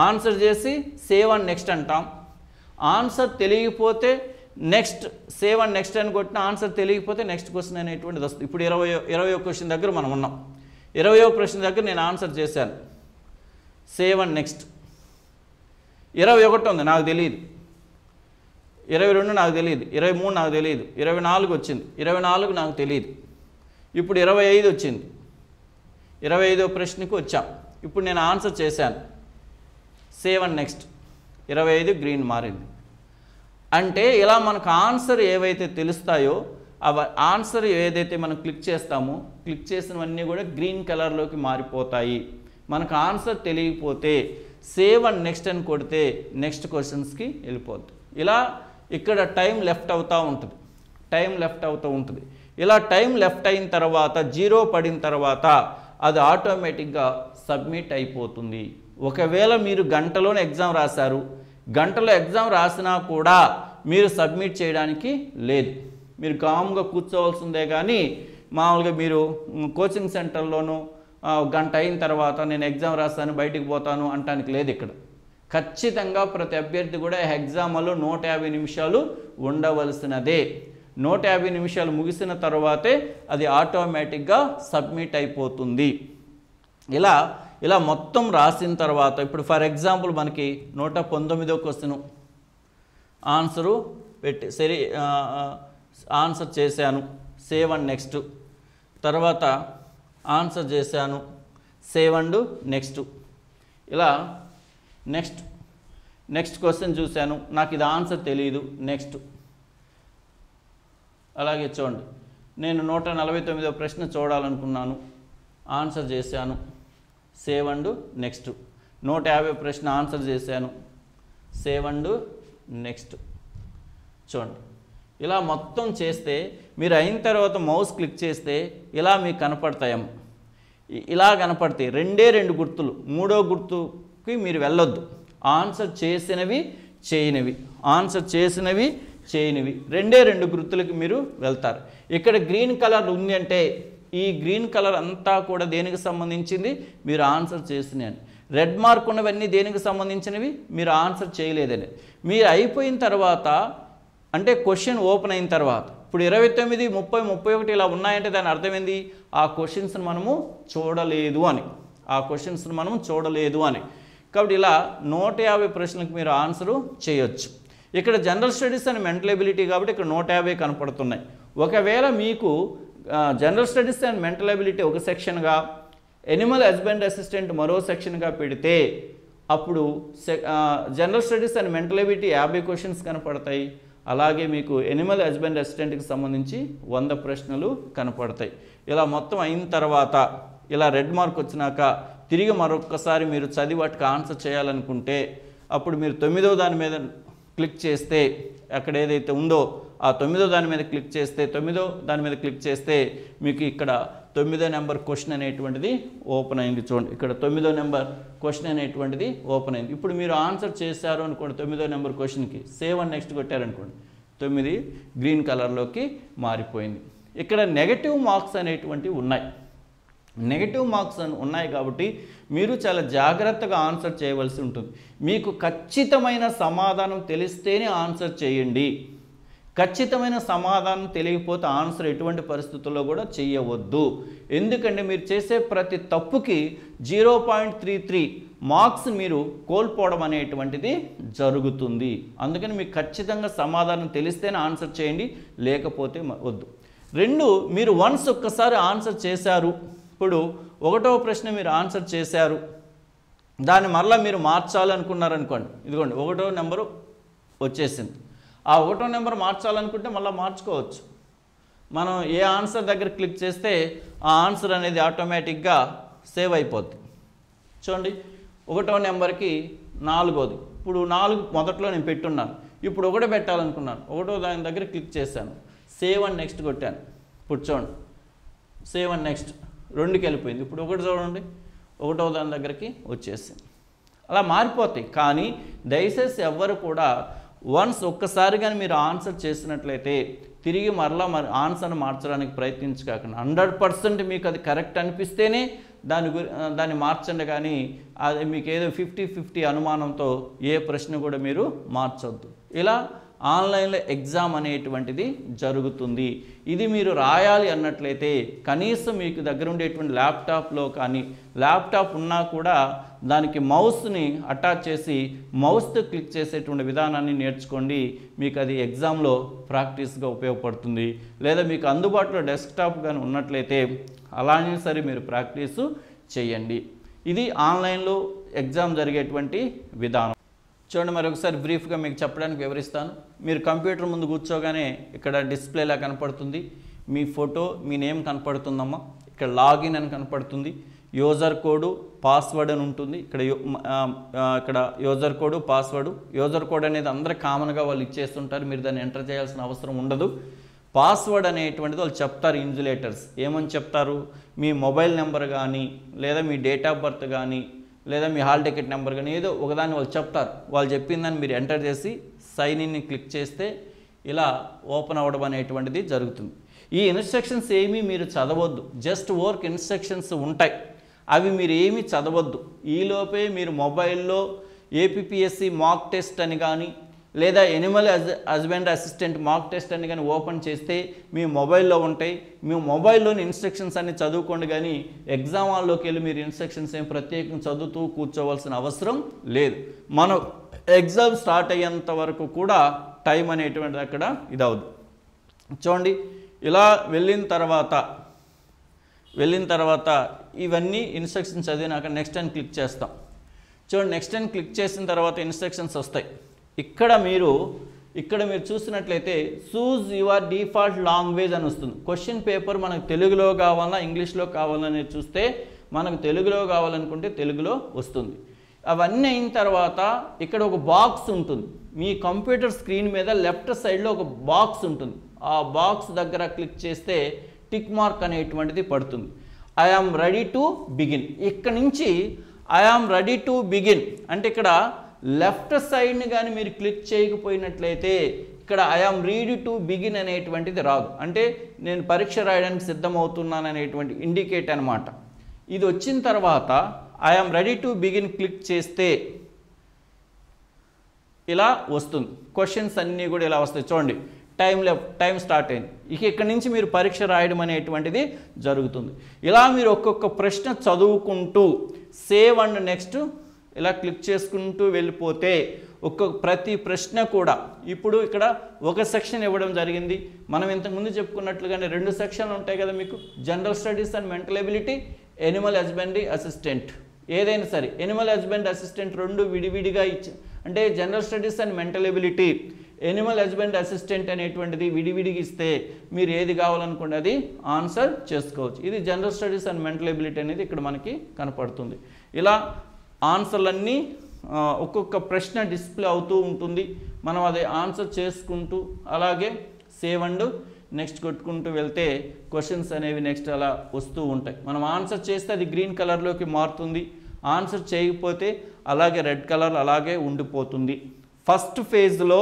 ఆన్సర్ చేసి సేవ్ అండ్ నెక్స్ట్ అంటాం. ఆన్సర్ తెలియకపోతే నెక్స్ట్ సేవ్ అండ్ నెక్స్ట్ అని కొట్టిన ఆన్సర్ తెలియకపోతే నెక్స్ట్ క్వశ్చన్ అనేటువంటిది వస్తుంది. ఇప్పుడు 20వ క్వశ్చన్ దగ్గర మనం ఉన్నాం. 20వ ప్రశ్న దగ్గర నేను ఆన్సర్ చేశాను. Save and next. 21 ఉంది, నాకు తెలియదు. 22 నాకు తెలియదు, 23 నాకు తెలియదు, 24 వచ్చింది, 24 నాకు తెలియదు. ఇప్పుడు 25 వచ్చింది. 25వ ప్రశ్నకు వచ్చాం. ఇప్పుడు నేను ఆన్సర్ చేశాను. Save and next. 25 గ్రీన్ మారింది. అంటే ఇలా మనకు ఆన్సర్ ఏవైతే తెలుస్తాయో ఆన్సర్ ఏదైతే మనం క్లిక్ చేస్తామో క్లిక్ చేసినవన్నీ కూడా గ్రీన్ కలర్లోకి మారిపోతాయి. మనకు ఆన్సర్ తెలియకపోతే సేవ్ అండ్ నెక్స్ట్ అని కొడితే నెక్స్ట్ క్వశ్చన్స్కి వెళ్ళిపోద్ది. ఇలా ఇక్కడ టైం లెఫ్ట్ అవుతూ ఉంటుంది. ఇలా టైం లెఫ్ట్ అయిన తర్వాత 0 పడిన తర్వాత అది ఆటోమేటిక్గా సబ్మిట్ అయిపోతుంది. ఒకవేళ మీరు గంటలోనే ఎగ్జామ్ రాశారు, గంటలో ఎగ్జామ్ రాసినా కూడా మీరు సబ్మిట్ చేయడానికి లేదు. మీరు కామ్గా కూర్చోవలసిందే. కానీ మామూలుగా మీరు కోచింగ్ సెంటర్లోనూ గంట అయిన తర్వాత నేను ఎగ్జామ్ రాస్తాను బయటికి పోతాను అంటానికి లేదు. ఇక్కడ ఖచ్చితంగా ప్రతి అభ్యర్థి కూడా ఎగ్జామ్లో 150 నిమిషాలు ఉండవలసినదే. 150 నిమిషాలు ముగిసిన తర్వాతే అది ఆటోమేటిక్గా సబ్మిట్ అయిపోతుంది. ఇలా మొత్తం రాసిన తర్వాత ఇప్పుడు ఫర్ ఎగ్జాంపుల్ మనకి 119వ క్వశ్చన్ ఆన్సరు పెట్టి సరే ఆన్సర్ చేశాను. Save and next. తర్వాత ఆన్సర్ చేశాను. Save and next. ఇలా నెక్స్ట్ క్వశ్చన్ చూశాను, నాకు ఇది ఆన్సర్ తెలియదు, నెక్స్ట్. అలాగే చూడండి నేను 149వ ప్రశ్న చూడాలనుకున్నాను, ఆన్సర్ చేశాను. Save and next. 150వ ప్రశ్న ఆన్సర్ చేశాను. Save and next. చూడండి ఇలా మొత్తం చేస్తే మీరు అయిన తర్వాత మౌస్ క్లిక్ చేస్తే ఇలా మీకు కనపడతాయమ్మ. ఇలా కనపడతాయి 2 గుర్తులు. 3వ గుర్తు గుర్తులకి మీరు వెళ్ళొద్దు. ఆన్సర్ చేసినవి చేయనివి, ఆన్సర్ చేసినవి చేయనివి రెండే 2 గుర్తులకి మీరు వెళ్తారు. ఇక్కడ గ్రీన్ కలర్ ఉంది అంటే ఈ గ్రీన్ కలర్ అంతా కూడా దేనికి సంబంధించింది, మీరు ఆన్సర్ చేసినవి. రెడ్ మార్క్ ఉన్నవన్నీ దేనికి సంబంధించినవి, మీరు ఆన్సర్ చేయలేదని. మీరు అయిపోయిన తర్వాత అంటే క్వశ్చన్ ఓపెన్ అయిన తర్వాత ఇప్పుడు 29, 30, 31 ఇలా ఉన్నాయంటే దాని అర్థమైంది ఆ క్వశ్చన్స్ని మనము చూడలేదు అని, ఆ క్వశ్చన్స్ని మనం చూడలేదు అని. కాబట్టి ఇలా 150 ప్రశ్నలకు మీరు ఆన్సరు చేయొచ్చు. ఇక్కడ general studies and mental ability కాబట్టి ఇక్కడ 150 కనపడుతున్నాయి. ఒకవేళ మీకు general studies and mental ability ఒక సెక్షన్గా, ఎనిమల్ హస్బెండ్ అసిస్టెంట్ మరో సెక్షన్గా పెడితే అప్పుడు general studies and mental ability 50 questions కనపడతాయి. అలాగే మీకు ఎనిమల్ హస్బెండ్ అసిస్టెంట్కి సంబంధించి 100 ప్రశ్నలు కనపడతాయి. ఇలా మొత్తం అయిన తర్వాత ఇలా రెడ్ మార్క్ వచ్చినాక తిరిగి మరొకసారి మీరు చదివి వాటికి ఆన్సర్ చేయాలనుకుంటే అప్పుడు మీరు 9వ దాని మీద క్లిక్ చేస్తే అక్కడ ఏదైతే ఉందో ఆ 9వ దాని మీద క్లిక్ చేస్తే 9వ దాని మీద క్లిక్ చేస్తే మీకు ఇక్కడ 9వ నెంబర్ క్వశ్చన్ అనేటువంటిది ఓపెన్ అయింది. చూడండి ఇక్కడ 9వ నెంబర్ క్వశ్చన్ అనేటువంటిది ఓపెన్ అయింది. ఇప్పుడు మీరు ఆన్సర్ చేశారు అనుకోండి 9వ నెంబర్ క్వశ్చన్కి, సేవ్ అండ్ నెక్స్ట్ కొట్టారనుకోండి 9 గ్రీన్ కలర్లోకి మారిపోయింది. ఇక్కడ నెగటివ్ మార్క్స్ అనేటువంటివి ఉన్నాయి. నెగటివ్ మార్క్స్ ఉన్నాయి కాబట్టి మీరు చాలా జాగ్రత్తగా ఆన్సర్ చేయవలసి ఉంటుంది. మీకు ఖచ్చితమైన సమాధానం తెలిస్తేనే ఆన్సర్ చేయండి. ఖచ్చితమైన సమాధానం తెలియకపోతే ఆన్సర్ ఎటువంటి పరిస్థితుల్లో కూడా చేయవద్దు. ఎందుకంటే మీరు చేసే ప్రతి తప్పుకి 0.33 మార్క్స్ మీరు కోల్పోవడం అనేటువంటిది జరుగుతుంది. అందుకని మీకు ఖచ్చితంగా సమాధానం తెలిస్తేనే ఆన్సర్ చేయండి, లేకపోతే వద్దు. 2, మీరు వన్స్ ఒక్కసారి ఆన్సర్ చేశారు, ఇప్పుడు 1వ ప్రశ్న మీరు ఆన్సర్ చేశారు, దాన్ని మరలా మీరు మార్చాలనుకున్నారనుకోండి, ఇదిగోండి 1వ నెంబరు వచ్చేసింది. ఆ 1వ నెంబర్ మార్చాలనుకుంటే మళ్ళీ మార్చుకోవచ్చు. మనం ఏ ఆన్సర్ దగ్గర క్లిక్ చేస్తే ఆ ఆన్సర్ అనేది ఆటోమేటిక్గా సేవ్ అయిపోద్ది. చూడండి 1వ నెంబర్కి 4వది, ఇప్పుడు 4 మొదట్లో నేను పెట్టున్నాను, ఇప్పుడు 1 పెట్టాలనుకున్నాను, 1వ దాని దగ్గర క్లిక్ చేశాను, సేవ్ అండ్ నెక్స్ట్ కొట్టాను. ఇప్పుడు చూడండి సేవ్ అండ్ నెక్స్ట్ 2కి వెళ్ళిపోయింది. ఇప్పుడు 1 చూడండి 1వ దాని దగ్గరికి వచ్చేసింది. అలా మారిపోతాయి. కానీ దయచేసి ఎవ్వరు కూడా వన్స్ ఒక్కసారి కానీ మీరు ఆన్సర్ చేసినట్లయితే తిరిగి మరలా ఆన్సర్ని మార్చడానికి ప్రయత్నించకాకుండా 100% మీకు అది కరెక్ట్ అనిపిస్తేనే దాన్ని మార్చండి. కానీ అది మీకు ఏదో 50-50 అనుమానంతో ఏ ప్రశ్న కూడా మీరు మార్చొద్దు. ఇలా ఆన్లైన్లో ఎగ్జామ్ అనేటువంటిది జరుగుతుంది. ఇది మీరు రాయాలి అన్నట్లయితే కనీసం మీకు దగ్గర ఉండేటువంటి ల్యాప్టాప్లో కానీ, ల్యాప్టాప్ ఉన్నా కూడా దానికి మౌస్ని అటాచ్ చేసి మౌస్తో క్లిక్ చేసేటువంటి విధానాన్ని నేర్చుకోండి. మీకు అది ఎగ్జామ్లో ప్రాక్టీస్గా ఉపయోగపడుతుంది. లేదా మీకు అందుబాటులో డెస్క్టాప్ కానీ ఉన్నట్లయితే అలానే సరే మీరు ప్రాక్టీసు చేయండి. ఇది ఆన్లైన్లో ఎగ్జామ్ జరిగేటువంటి విధానం. చూడండి మరొకసారి బ్రీఫ్గా మీకు చెప్పడానికి వివరిస్తాను. మీరు కంప్యూటర్ ముందు కూర్చోగానే ఇక్కడ డిస్ప్లేలా కనపడుతుంది, మీ ఫోటో, మీ నేమ్ కనపడుతుందమ్మా. ఇక్కడ లాగిన్ అని కనపడుతుంది, యూజర్ కోడ్, పాస్వర్డ్ అని ఉంటుంది. ఇక్కడ user code, password. User code అనేది అందరూ కామన్గా వాళ్ళు ఇచ్చేస్తుంటారు, మీరు దాన్ని ఎంటర్ చేయాల్సిన అవసరం ఉండదు. పాస్వర్డ్ అనేటువంటిది వాళ్ళు చెప్తారు, ఇన్సులేటర్స్ ఏమని చెప్తారు, మీ మొబైల్ నెంబర్ కానీ, లేదా మీ డేట్ ఆఫ్ బర్త్ కానీ, లేదా మీ హాల్ టికెట్ నెంబర్ కానీ ఏదో ఒకదాన్ని వాళ్ళు చెప్తారు. వాళ్ళు చెప్పిందని మీరు ఎంటర్ చేసి సైన్ ఇన్ని క్లిక్ చేస్తే ఇలా ఓపెన్ అవ్వడం అనేటువంటిది జరుగుతుంది. ఈ ఇన్స్ట్రక్షన్స్ ఏమీ మీరు చదవద్దు, జస్ట్ వర్క్ ఇన్స్ట్రక్షన్స్ ఉంటాయి, అవి మీరు ఏమీ చదవద్దు. ఈలోపే మీరు మొబైల్లో ఏపీఎస్సి మాక్ టెస్ట్ అని కానీ, లేదా Animal husband assistant mock test అని కానీ ఓపెన్ చేస్తే మీ మొబైల్లో ఉంటాయి. మీ మొబైల్లోని ఇన్స్ట్రక్షన్స్ అన్ని చదువుకోండి. కానీ ఎగ్జామ్ హాల్లోకి వెళ్ళి మీరు ఇన్స్ట్రక్షన్స్ ఏం ప్రత్యేకంగా చదువుతూ కూర్చోవలసిన అవసరం లేదు. మనం ఎగ్జామ్ స్టార్ట్ అయ్యేంత వరకు కూడా టైం అనేటువంటిది అక్కడ ఇదవుద్ది. చూడండి ఇలా వెళ్ళిన తర్వాత ఇవన్నీ ఇన్స్ట్రక్షన్స్ చదివినాక నెక్స్ట్ అని క్లిక్ చేస్తాం. చూడండి నెక్స్ట్ అని క్లిక్ చేసిన తర్వాత ఇన్స్ట్రక్షన్స్ వస్తాయి. ఇక్కడ మీరు చూసినట్లయితే చూజ్ యువర్ డిఫాల్ట్ లాంగ్వేజ్ అని వస్తుంది. క్వశ్చన్ పేపర్ మనకు తెలుగులో కావాలా ఇంగ్లీష్లో కావాలని చూస్తే మనకు తెలుగులో కావాలనుకుంటే తెలుగులో వస్తుంది. అవన్నీ అయిన తర్వాత ఇక్కడ ఒక బాక్స్ ఉంటుంది. మీ కంప్యూటర్ స్క్రీన్ మీద లెఫ్ట్ సైడ్లో ఒక బాక్స్ ఉంటుంది. ఆ బాక్స్ దగ్గర క్లిక్ చేస్తే టిక్ మార్క్ అనేటువంటిది పడుతుంది. I am ready to begin. ఇక్కడ నుంచి I am ready to begin అంటే ఇక్కడ లెఫ్ట్ సైడ్ని కానీ మీరు క్లిక్ చేయకపోయినట్లయితే ఇక్కడ I am ready to begin అనేటువంటిది రాదు. అంటే నేను పరీక్ష రాయడానికి సిద్ధమవుతున్నాను అనేటువంటి ఇండికేట్ అనమాట. ఇది వచ్చిన తర్వాత I am ready to begin click చేస్తే ఇలా వస్తుంది. క్వశ్చన్స్ అన్నీ కూడా ఇలా వస్తాయి. చూడండి, టైం స్టార్ట్ అయింది. ఇక్కడి నుంచి మీరు పరీక్ష రాయడం అనేటువంటిది జరుగుతుంది. ఇలా మీరు ఒక్కొక్క ప్రశ్న చదువుకుంటూ సేవ్ అండ్ నెక్స్ట్ ఇలా క్లిక్ చేసుకుంటూ వెళ్ళిపోతే ప్రతి ప్రశ్న కూడా ఇప్పుడు ఇక్కడ ఒక సెక్షన్ ఇవ్వడం జరిగింది. మనం ఇంతకుముందు చెప్పుకున్నట్లుగానే 2 సెక్షన్లు ఉంటాయి కదా మీకు, general studies and mental ability, Animal husbandry assistant. ఏదైనా సరే ఎనిమల్ హస్బెండరీ అసిస్టెంట్ 2 విడివిడిగా అంటే general studies and mental ability, Animal husbandry assistant అనేటువంటిది విడివిడిగా ఇస్తే మీరు ఏది కావాలనుకోండి అది ఆన్సర్ చేసుకోవచ్చు. ఇది general studies and mental ability అనేది ఇక్కడ మనకి కనపడుతుంది. ఇలా ఆన్సర్లన్నీ ఒక్కొక్క ప్రశ్న డిస్ప్లే అవుతూ ఉంటుంది. మనం అది ఆన్సర్ చేసుకుంటూ అలాగే సేవ్ అండ్ నెక్స్ట్ కొట్టుకుంటూ వెళ్తే క్వశ్చన్స్ అనేవి నెక్స్ట్ అలా వస్తూ ఉంటాయి. మనం ఆన్సర్ చేస్తే అది గ్రీన్ కలర్లోకి మారుతుంది, ఆన్సర్ చేయకపోతే అలాగే రెడ్ కలర్ అలాగే ఉండిపోతుంది. ఫస్ట్ ఫేజ్లో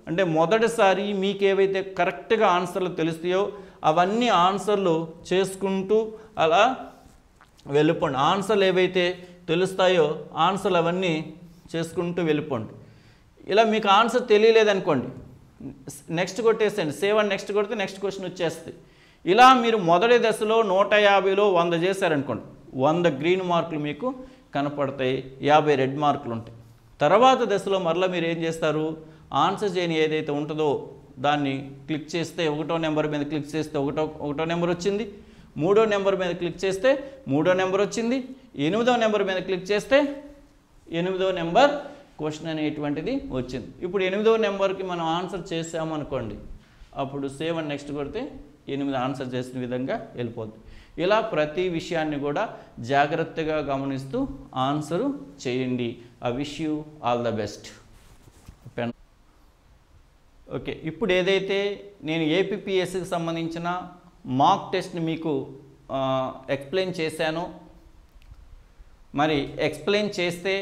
అంటే మొదటిసారి మీకు ఏవైతే కరెక్ట్గా ఆన్సర్లు తెలుస్తాయో అవన్నీ ఆన్సర్లు చేసుకుంటూ అలా వెళ్ళిపోండి. ఆన్సర్లు ఏవైతే తెలుస్తాయో ఆన్సర్లు అవన్నీ చేసుకుంటూ వెళ్ళిపోండి. ఇలా మీకు ఆన్సర్ తెలియలేదనుకోండి, నెక్స్ట్ కొట్టేసేయండి, సేవ్ అండ్ నెక్స్ట్ కొడితే నెక్స్ట్ క్వశ్చన్ వచ్చేస్తుంది. ఇలా మీరు మొదటి దశలో 150లో 100 చేశారనుకోండి, 100 గ్రీన్ మార్కులు మీకు కనపడతాయి, 50 రెడ్ మార్కులు ఉంటాయి. తర్వాత దశలో మరలా మీరు ఏం చేస్తారు, ఆన్సర్ చేయని ఏదైతే ఉంటుందో దాన్ని క్లిక్ చేస్తే 1వ నెంబర్ మీద క్లిక్ చేస్తే ఒకటో నెంబర్ వచ్చింది, 3వ నెంబర్ మీద క్లిక్ చేస్తే 3వ నెంబర్ వచ్చింది, 8వ నెంబర్ మీద క్లిక్ చేస్తే 8వ నెంబర్ క్వశ్చన్ అనేటువంటిది వచ్చింది. ఇప్పుడు 8వ నెంబర్కి మనం ఆన్సర్ చేసామనుకోండి, అప్పుడు సేవ్ అండ్ నెక్స్ట్ కొడితే 8 ఆన్సర్ చేసిన విధంగా వెళ్ళిపోద్ది. ఇలా ప్రతి విషయాన్ని కూడా జాగ్రత్తగా గమనిస్తూ ఆన్సరు చేయండి. I wish you all the best. Okay, ఇప్పుడు ఏదైతే నేను ఏపీపీఎస్సికి సంబంధించిన మాక్ టెస్ట్ని మీకు ఎక్స్ప్లెయిన్ చేశానో, మరి ఎక్స్ప్లెయిన్ చేస్తే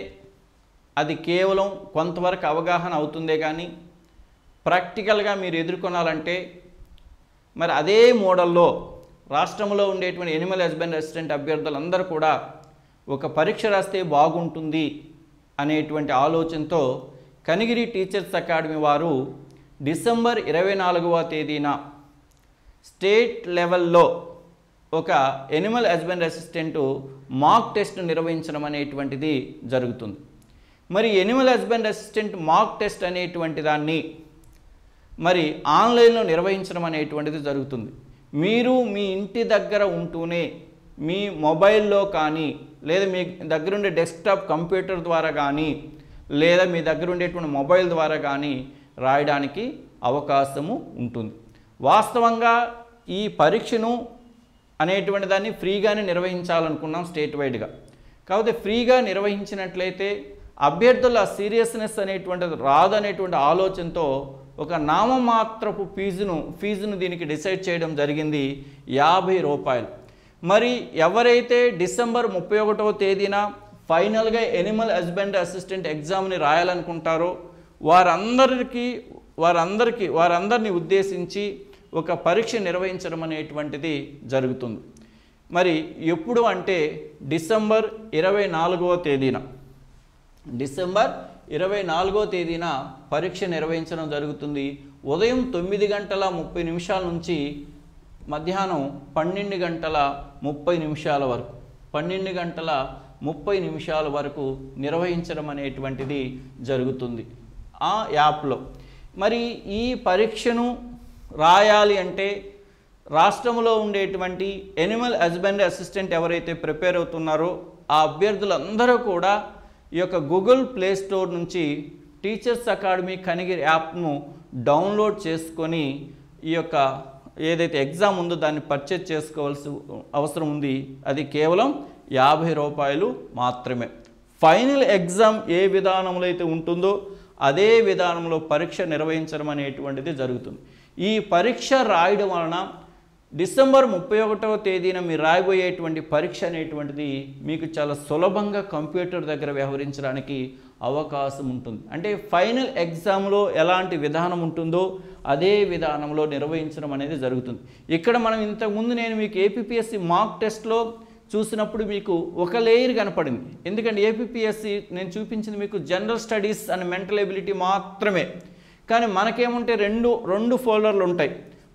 అది కేవలం కొంతవరకు అవగాహన అవుతుందే కానీ ప్రాక్టికల్గా మీరు ఎదుర్కొనాలంటే మరి అదే మోడల్లో రాష్ట్రంలో ఉండేటువంటి ఎనిమల్ హస్బెండరీ అసిస్టెంట్ అభ్యర్థులందరూ కూడా ఒక పరీక్ష రాస్తే బాగుంటుంది అనేటువంటి ఆలోచనతో కనిగిరి టీచర్స్ అకాడమీ వారు డిసెంబర్ 24వ తేదీన స్టేట్ లెవెల్లో ఒక Animal husbandry assistant mock test నిర్వహించడం అనేటువంటిది జరుగుతుంది. మరి Animal husbandry assistant mock test అనేటువంటి దాన్ని మరి ఆన్లైన్లో నిర్వహించడం అనేటువంటిది జరుగుతుంది. మీరు మీ ఇంటి దగ్గర ఉంటూనే మీ మొబైల్లో కానీ లేదా మీ దగ్గర ఉండే డెస్క్టాప్ కంప్యూటర్ ద్వారా కానీ లేదా మీ దగ్గర ఉండేటువంటి మొబైల్ ద్వారా కానీ రాయడానికి అవకాశము ఉంటుంది. వాస్తవంగా ఈ పరీక్షను అనేటువంటి దాన్ని ఫ్రీగానే నిర్వహించాలనుకున్నాం స్టేట్ వైడ్గా. కాకపోతే ఫ్రీగా నిర్వహించినట్లయితే అభ్యర్థుల సీరియస్నెస్ అనేటువంటిది రాదనేటువంటి ఆలోచనతో ఒక నామమాత్రపు ఫీజును దీనికి డిసైడ్ చేయడం జరిగింది, 50 రూపాయలు. మరి ఎవరైతే డిసెంబర్ 31వ తేదీన ఫైనల్గా ఎనిమల్ హస్బెండరీ అసిస్టెంట్ ఎగ్జామ్ని రాయాలనుకుంటారో వారందరినీ ఉద్దేశించి ఒక పరీక్ష నిర్వహించడం అనేటువంటిది జరుగుతుంది. మరి ఎప్పుడు అంటే డిసెంబర్ 24వ తేదీన పరీక్ష నిర్వహించడం జరుగుతుంది. ఉదయం 9:30 నుంచి మధ్యాహ్నం 12:30 వరకు 12:30 వరకు నిర్వహించడం అనేటువంటిది జరుగుతుంది ఆ యాప్లో. మరి ఈ పరీక్షను రాయాలి అంటే రాష్ట్రంలో ఉండేటువంటి ఎనిమల్ హస్బెండరీ అసిస్టెంట్ ఎవరైతే ప్రిపేర్ అవుతున్నారో ఆ అభ్యర్థులందరూ కూడా ఈ యొక్క గూగుల్ ప్లే స్టోర్ నుంచి టీచర్స్ అకాడమీ కనిగిరి యాప్ను డౌన్లోడ్ చేసుకొని ఈ యొక్క ఏదైతే ఎగ్జామ్ ఉందో దాన్ని పర్చేజ్ చేసుకోవాల్సి అవసరం ఉంది. అది కేవలం 50 రూపాయలు మాత్రమే. ఫైనల్ ఎగ్జామ్ ఏ విధానంలో అయితే ఉంటుందో అదే విధానంలో పరీక్ష నిర్వహించడం అనేటువంటిది జరుగుతుంది. ఈ పరీక్ష రాయడం వలన డిసెంబర్ 31వ తేదీన మీరు రాయబోయేటువంటి పరీక్ష అనేటువంటిది మీకు చాలా సులభంగా కంప్యూటర్ దగ్గర వ్యవహరించడానికి అవకాశం ఉంటుంది. అంటే ఫైనల్ ఎగ్జామ్లో ఎలాంటి విధానం ఉంటుందో అదే విధానంలో నిర్వహించడం అనేది జరుగుతుంది. ఇక్కడ మనం ఇంతకుముందు నేను మీకు ఏపీపీఎస్సీ మాక్ టెస్ట్లో చూసినప్పుడు మీకు ఒక లేయర్ కనపడింది. ఎందుకంటే ఏపీపీఎస్సీ నేను చూపించింది మీకు general studies and mental ability మాత్రమే. కానీ మనకేముంటే రెండు ఫోల్డర్లు ఉంటాయి.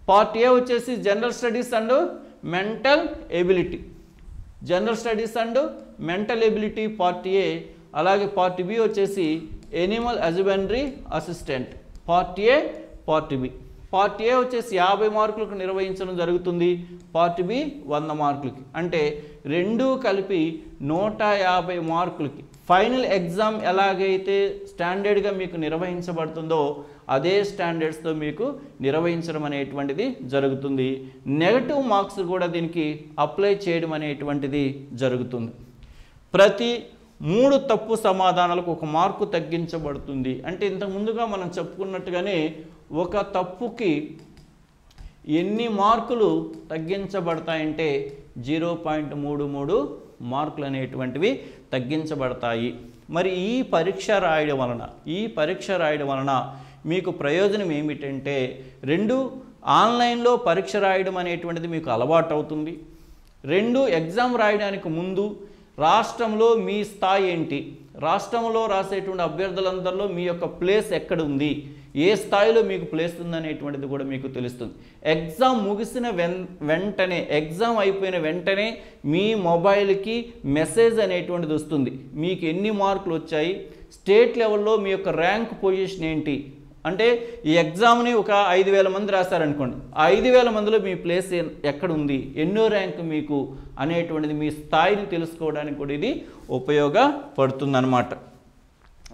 పార్ట్ ఏ వచ్చేసి general studies and mental ability, general studies and mental ability part A. అలాగే పార్ట్ బి వచ్చేసి animal husbandry assistant part A, part B. Part A వచ్చేసి 50 మార్కులకు నిర్వహించడం జరుగుతుంది, పార్ట్ బి 100 మార్కులకి. అంటే రెండూ కలిపి 150 మార్కులకి ఫైనల్ ఎగ్జామ్ ఎలాగైతే స్టాండర్డ్గా మీకు నిర్వహించబడుతుందో అదే స్టాండర్డ్స్తో మీకు నిర్వహించడం అనేటువంటిది జరుగుతుంది. నెగటివ్ మార్క్స్ కూడా దీనికి అప్లై చేయడం అనేటువంటిది జరుగుతుంది. ప్రతి 3 తప్పు సమాధానాలకు 1 మార్కు తగ్గించబడుతుంది. అంటే ఇంతకు ముందుగా మనం చెప్పుకున్నట్టుగానే ఒక తప్పుకి ఎన్ని మార్కులు తగ్గించబడతాయంటే 0.33 మార్కులు అనేటువంటివి తగ్గించబడతాయి. మరి ఈ పరీక్ష రాయడం వలన మీకు ప్రయోజనం ఏమిటంటే 2 ఆన్లైన్లో పరీక్ష రాయడం అనేటువంటిది మీకు అలవాటు అవుతుంది. 2 ఎగ్జామ్ రాయడానికి ముందు రాష్ట్రంలో మీ స్థాయి ఏంటి, రాష్ట్రంలో రాసేటువంటి అభ్యర్థులందరిలో మీ యొక్క ప్లేస్ ఎక్కడ ఉంది, ఏ స్థాయిలో మీకు ప్లేస్ ఉందనేటువంటిది కూడా మీకు తెలుస్తుంది. ఎగ్జామ్ ముగిసిన వెంటనే ఎగ్జామ్ అయిపోయిన వెంటనే మీ మొబైల్కి మెసేజ్ అనేటువంటిది వస్తుంది. మీకు ఎన్ని మార్కులు వచ్చాయి, స్టేట్ లెవెల్లో మీ యొక్క ర్యాంక్ పొజిషన్ ఏంటి. అంటే ఈ ఎగ్జామ్ని ఒక 5000 మంది రాశారనుకోండి, 5000 మందిలో మీ ప్లేస్ ఎక్కడ ఉంది, ఎన్నో ర్యాంక్ మీకు అనేటువంటిది మీ స్థాయిని తెలుసుకోవడానికి కూడా ఇది ఉపయోగపడుతుందన్నమాట.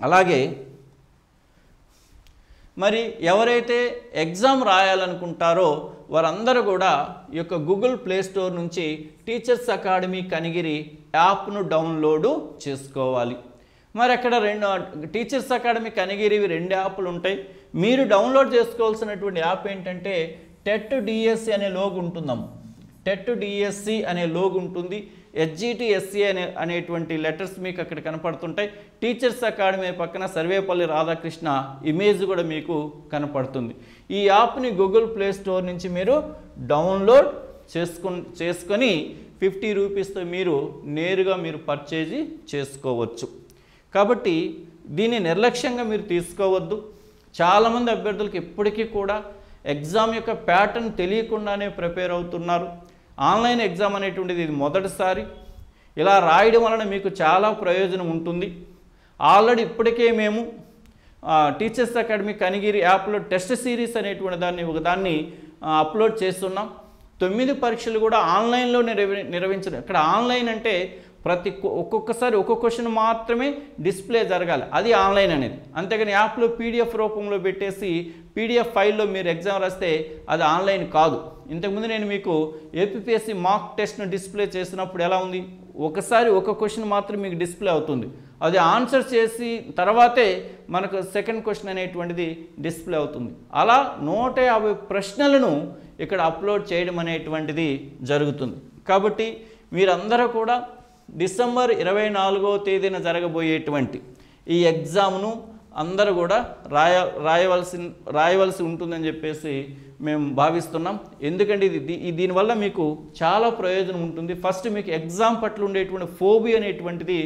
అలాగే మరి ఎవరైతే ఎగ్జామ్ రాయాలనుకుంటారో వారందరూ కూడా ఈ యొక్క గూగుల్ ప్లే స్టోర్ నుంచి టీచర్స్ అకాడమీ కనిగిరి యాప్ను డౌన్లోడ్ చేసుకోవాలి. మరి అక్కడ టీచర్స్ అకాడమీ కనిగిరివి 2 యాప్లు ఉంటాయి. మీరు డౌన్లోడ్ చేసుకోవాల్సినటువంటి యాప్ ఏంటంటే టెట్ డిఎస్సి అనే లోగో ఉంటుందమ్మ, టెట్ డిఎస్సి అనే లోగో ఉంటుంది. HGTSC అనేటువంటి లెటర్స్ మీకు అక్కడ కనపడుతుంటాయి. టీచర్స్ అకాడమీ పక్కన సర్వేపల్లి రాధాకృష్ణ ఇమేజ్ కూడా మీకు కనపడుతుంది. ఈ యాప్ని గూగుల్ ప్లే స్టోర్ నుంచి మీరు డౌన్లోడ్ చేసుకొని 50 రూపీస్తో మీరు నేరుగా పర్చేజ్ చేసుకోవచ్చు. కాబట్టి దీన్ని నిర్లక్ష్యంగా మీరు తీసుకోవద్దు. చాలామంది అభ్యర్థులకు ఇప్పటికీ కూడా ఎగ్జామ్ యొక్క ప్యాటర్న్ తెలియకుండానే ప్రిపేర్ అవుతున్నారు. ఆన్లైన్ ఎగ్జామ్ అనేటువంటిది ఇది మొదటిసారి. ఇలా రాయడం వలన మీకు చాలా ప్రయోజనం ఉంటుంది. ఆల్రెడీ ఇప్పటికే మేము టీచర్స్ అకాడమీ కనిగిరి యాప్లో టెస్ట్ సిరీస్ అనేటువంటి దాన్ని అప్లోడ్ చేస్తున్నాం. 9 పరీక్షలు కూడా ఆన్లైన్లో నిర్వహించడం. ఇక్కడ ఆన్లైన్ అంటే ఒక్కొక్కసారి ఒక్కొక్క క్వశ్చన్ మాత్రమే డిస్ప్లే జరగాలి, అది ఆన్లైన్ అనేది. అంతేగాని యాప్లో PDF రూపంలో పెట్టేసి PDF ఫైల్లో మీరు ఎగ్జామ్ రాస్తే అది ఆన్లైన్ కాదు. ఇంతకుముందు నేను మీకు ఏపీపీఎస్సీ మాక్ టెస్ట్ను డిస్ప్లే చేసినప్పుడు ఎలా ఉంది, ఒకసారి ఒక క్వశ్చన్ మాత్రం మీకు డిస్ప్లే అవుతుంది, అది ఆన్సర్ చేసి తర్వాతే మనకు సెకండ్ క్వశ్చన్ అనేటువంటిది డిస్ప్లే అవుతుంది. అలా 150 ప్రశ్నలను ఇక్కడ అప్లోడ్ చేయడం అనేటువంటిది జరుగుతుంది. కాబట్టి మీరందరూ కూడా డిసెంబర్ 24వ తేదీన జరగబోయేటువంటి ఈ ఎగ్జామ్ను అందరూ కూడా రాయవలసి ఉంటుందని చెప్పేసి మేము భావిస్తున్నాం. ఎందుకంటే దీనివల్ల మీకు చాలా ప్రయోజనం ఉంటుంది. ఫస్ట్ మీకు ఎగ్జామ్ పట్ల ఉండేటువంటి ఫోబియా అనేటువంటిది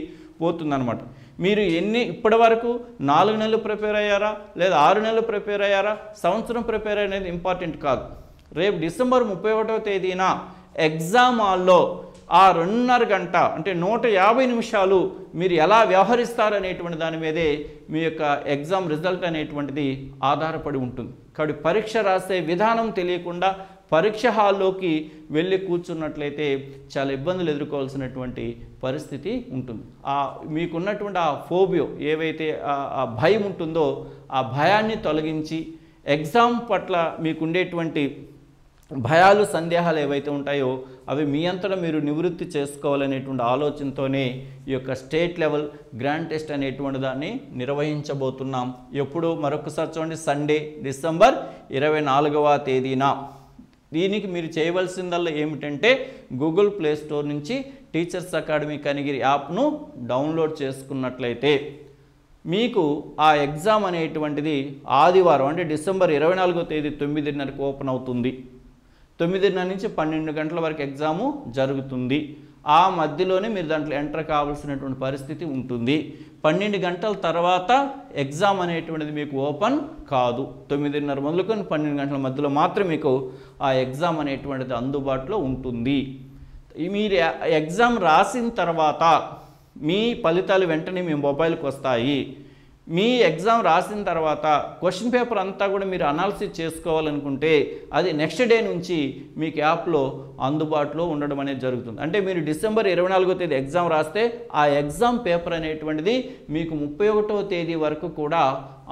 పోతుందన్నమాట. మీరు ఇప్పటి వరకు 4 నెలలు ప్రిపేర్ అయ్యారా, లేదా 6 నెలలు ప్రిపేర్ అయ్యారా, సంవత్సరం ప్రిపేర్ అనేది ఇంపార్టెంట్ కాదు. రేపు డిసెంబర్ 31వ తేదీన ఎగ్జామ్ హాల్లో ఆ 2.5 గంట అంటే 150 నిమిషాలు మీరు ఎలా వ్యవహరిస్తారనేటువంటి దాని మీదే మీ యొక్క ఎగ్జామ్ రిజల్ట్ అనేటువంటిది ఆధారపడి ఉంటుంది. కాబట్టి పరీక్ష రాసే విధానం తెలియకుండా పరీక్ష హాల్లోకి వెళ్ళి కూర్చున్నట్లయితే చాలా ఇబ్బందులు ఎదుర్కోవాల్సినటువంటి పరిస్థితి ఉంటుంది. మీకున్నటువంటి ఆ ఫోబియో ఏవైతే ఆ భయం ఉంటుందో ఆ భయాన్ని తొలగించి ఎగ్జామ్ పట్ల మీకుండేటువంటి భయాలు సందేహాలు ఏవైతే ఉంటాయో అవి మీ అంతటా మీరు నివృత్తి చేసుకోవాలనేటువంటి ఆలోచనతోనే ఈ యొక్క స్టేట్ లెవెల్ గ్రాండ్ టెస్ట్ అనేటువంటి దాన్ని నిర్వహించబోతున్నాం. ఎప్పుడు మరొకసారి చూడండి, సండే డిసెంబర్ 24వ తేదీన దీనికి మీరు చేయవలసిందల్లా ఏమిటంటే గూగుల్ ప్లే స్టోర్ నుంచి టీచర్స్ అకాడమీ కనిగిరి యాప్ను డౌన్లోడ్ చేసుకున్నట్లయితే మీకు ఆ ఎగ్జామ్ అనేటువంటిది ఆదివారం అంటే డిసెంబర్ 24వ తేదీ 9:30కి ఓపెన్ అవుతుంది. 9:30 నుంచి 12 గంటల వరకు ఎగ్జాము జరుగుతుంది. ఆ మధ్యలోనే మీరు దాంట్లో ఎంటర్ కావాల్సినటువంటి పరిస్థితి ఉంటుంది. 12 గంటల తర్వాత ఎగ్జామ్ అనేటువంటిది మీకు ఓపెన్ కాదు. 9:30 మొదలుకొని 12 గంటల మధ్యలో మాత్రం మీకు ఆ ఎగ్జామ్ అనేటువంటిది అందుబాటులో ఉంటుంది. మీరు ఎగ్జామ్ రాసిన తర్వాత మీ ఫలితాలు వెంటనే మీ మొబైల్కి వస్తాయి. మీ ఎగ్జామ్ రాసిన తర్వాత క్వశ్చన్ పేపర్ అంతా కూడా మీరు అనాలిసిస్ చేసుకోవాలనుకుంటే అది నెక్స్ట్ డే నుంచి మీకు యాప్లో అందుబాటులో ఉండడం అనేది జరుగుతుంది. అంటే మీరు డిసెంబర్ 24వ తేదీ ఎగ్జామ్ రాస్తే ఆ ఎగ్జామ్ పేపర్ అనేటువంటిది మీకు 31వ తేదీ వరకు కూడా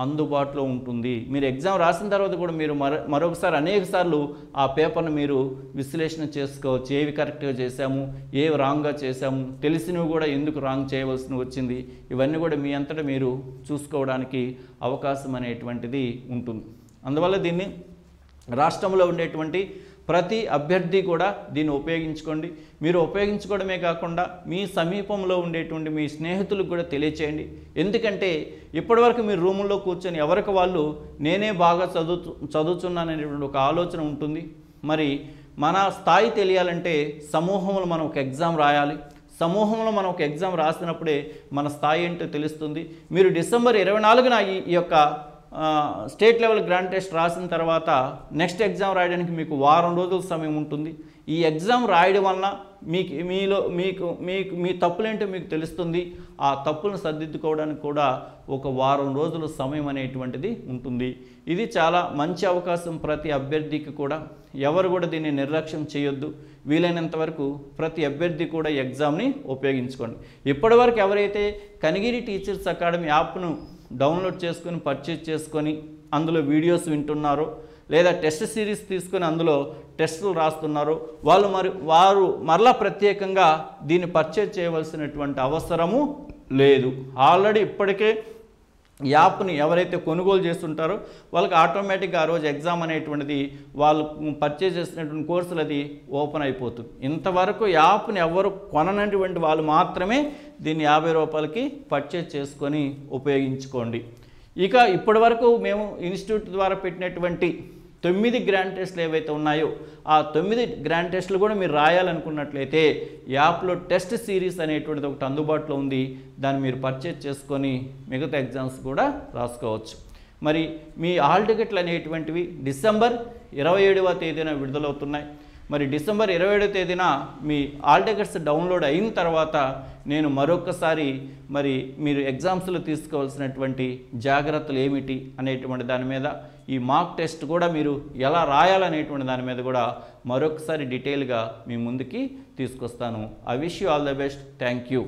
అందుబాటులో ఉంటుంది. మీరు ఎగ్జామ్ రాసిన తర్వాత కూడా మీరు మరొకసారి అనేక సార్లు ఆ పేపర్ను మీరు విశ్లేషణ చేసుకోవచ్చు. ఏవి కరెక్ట్గా చేశాము, ఏవి రాంగ్గా చేశాము, తెలిసినవి కూడా ఎందుకు రాంగ్ చేయవలసి వచ్చింది, ఇవన్నీ కూడా మీ అంతటా మీరు చూసుకోవడానికి అవకాశం అనేటువంటిది ఉంటుంది. అందువల్ల దీన్ని రాష్ట్రంలో ఉండేటువంటి ప్రతి అభ్యర్థి కూడా దీన్ని ఉపయోగించుకోండి. మీరు ఉపయోగించుకోవడమే కాకుండా మీ సమీపంలో ఉండేటువంటి మీ స్నేహితులకు కూడా తెలియచేయండి. ఎందుకంటే ఇప్పటివరకు మీరు రూముల్లో కూర్చొని ఎవరికి వాళ్ళు నేనే బాగా చదువుతున్నాననేటువంటి ఒక ఆలోచన ఉంటుంది. మరి మన స్థాయి తెలియాలంటే సమూహంలో మనం ఒక ఎగ్జామ్ రాయాలి. సమూహంలో మనం ఒక ఎగ్జామ్ రాసినప్పుడే మన స్థాయి ఏంటో తెలుస్తుంది. మీరు డిసెంబర్ 24న ఈ యొక్క స్టేట్ లెవెల్ గ్రాండ్ టెస్ట్ రాసిన తర్వాత నెక్స్ట్ ఎగ్జామ్ రాయడానికి మీకు వారం రోజుల సమయం ఉంటుంది. ఈ ఎగ్జామ్ రాయడం వలన మీ తప్పులేంటో మీకు తెలుస్తుంది. ఆ తప్పులను సరిదిద్దుకోవడానికి కూడా ఒక వారం రోజుల సమయం అనేటువంటిది ఉంటుంది. ఇది చాలా మంచి అవకాశం ప్రతి అభ్యర్థికి కూడా. ఎవరు కూడా దీన్ని నిర్లక్ష్యం చేయొద్దు. వీలైనంత వరకు ప్రతి అభ్యర్థి కూడా ఈ ఎగ్జామ్ని ఉపయోగించుకోండి. ఇప్పటివరకు ఎవరైతే కనిగిరి టీచర్స్ అకాడమీ యాప్ను డౌన్లోడ్ చేసుకొని పర్చేజ్ చేసుకొని అందులో వీడియోస్ వింటున్నారో లేదా టెస్ట్ సిరీస్ తీసుకొని అందులో టెస్టులు రాస్తున్నారో వారు మరలా ప్రత్యేకంగా దీన్ని పర్చేజ్ చేయవలసినటువంటి అవసరము లేదు. ఆల్రెడీ ఇప్పటికే యాప్ని ఎవరైతే కొనుగోలు చేస్తుంటారో వాళ్ళకి ఆటోమేటిక్గా ఆ రోజు ఎగ్జామ్ అనేటువంటిది వాళ్ళు పర్చేజ్ చేసినటువంటి కోర్సులు అది ఓపెన్ అయిపోతుంది. ఇంతవరకు యాప్ని ఎవరు కొననటువంటి వాళ్ళు మాత్రమే దీన్ని 50 రూపాయలకి పర్చేజ్ చేసుకొని ఉపయోగించుకోండి. ఇక ఇప్పటి వరకు మేము ఇన్స్టిట్యూట్ ద్వారా పెట్టినటువంటి 9 గ్రాండ్ టెస్టులు ఏవైతే ఉన్నాయో ఆ 9 గ్రాండ్ టెస్టులు కూడా మీరు రాయాలనుకున్నట్లయితే యాప్లో టెస్ట్ సిరీస్ అనేటువంటిది ఒకటి అందుబాటులో ఉంది. దాన్ని మీరు పర్చేజ్ చేసుకొని మిగతా ఎగ్జామ్స్ కూడా రాసుకోవచ్చు. మరి మీ హాల్ టికెట్లు అనేటువంటివి డిసెంబర్ 27వ తేదీన విడుదలవుతున్నాయి. మరి డిసెంబర్ 27వ తేదీన మీ హాల్ టికెట్స్ డౌన్లోడ్ అయిన తర్వాత నేను మరొకసారి మరి మీరు ఎగ్జామ్స్లో తీసుకోవాల్సినటువంటి జాగ్రత్తలు ఏమిటి అనేటువంటి దాని మీద ఈ మాక్ టెస్ట్ కూడా మీరు ఎలా రాయాలనేటువంటి దాని మీద కూడా మరొకసారి డీటెయిల్గా మీ ముందుకి తీసుకొస్తాను. I wish you all the best. Thank you.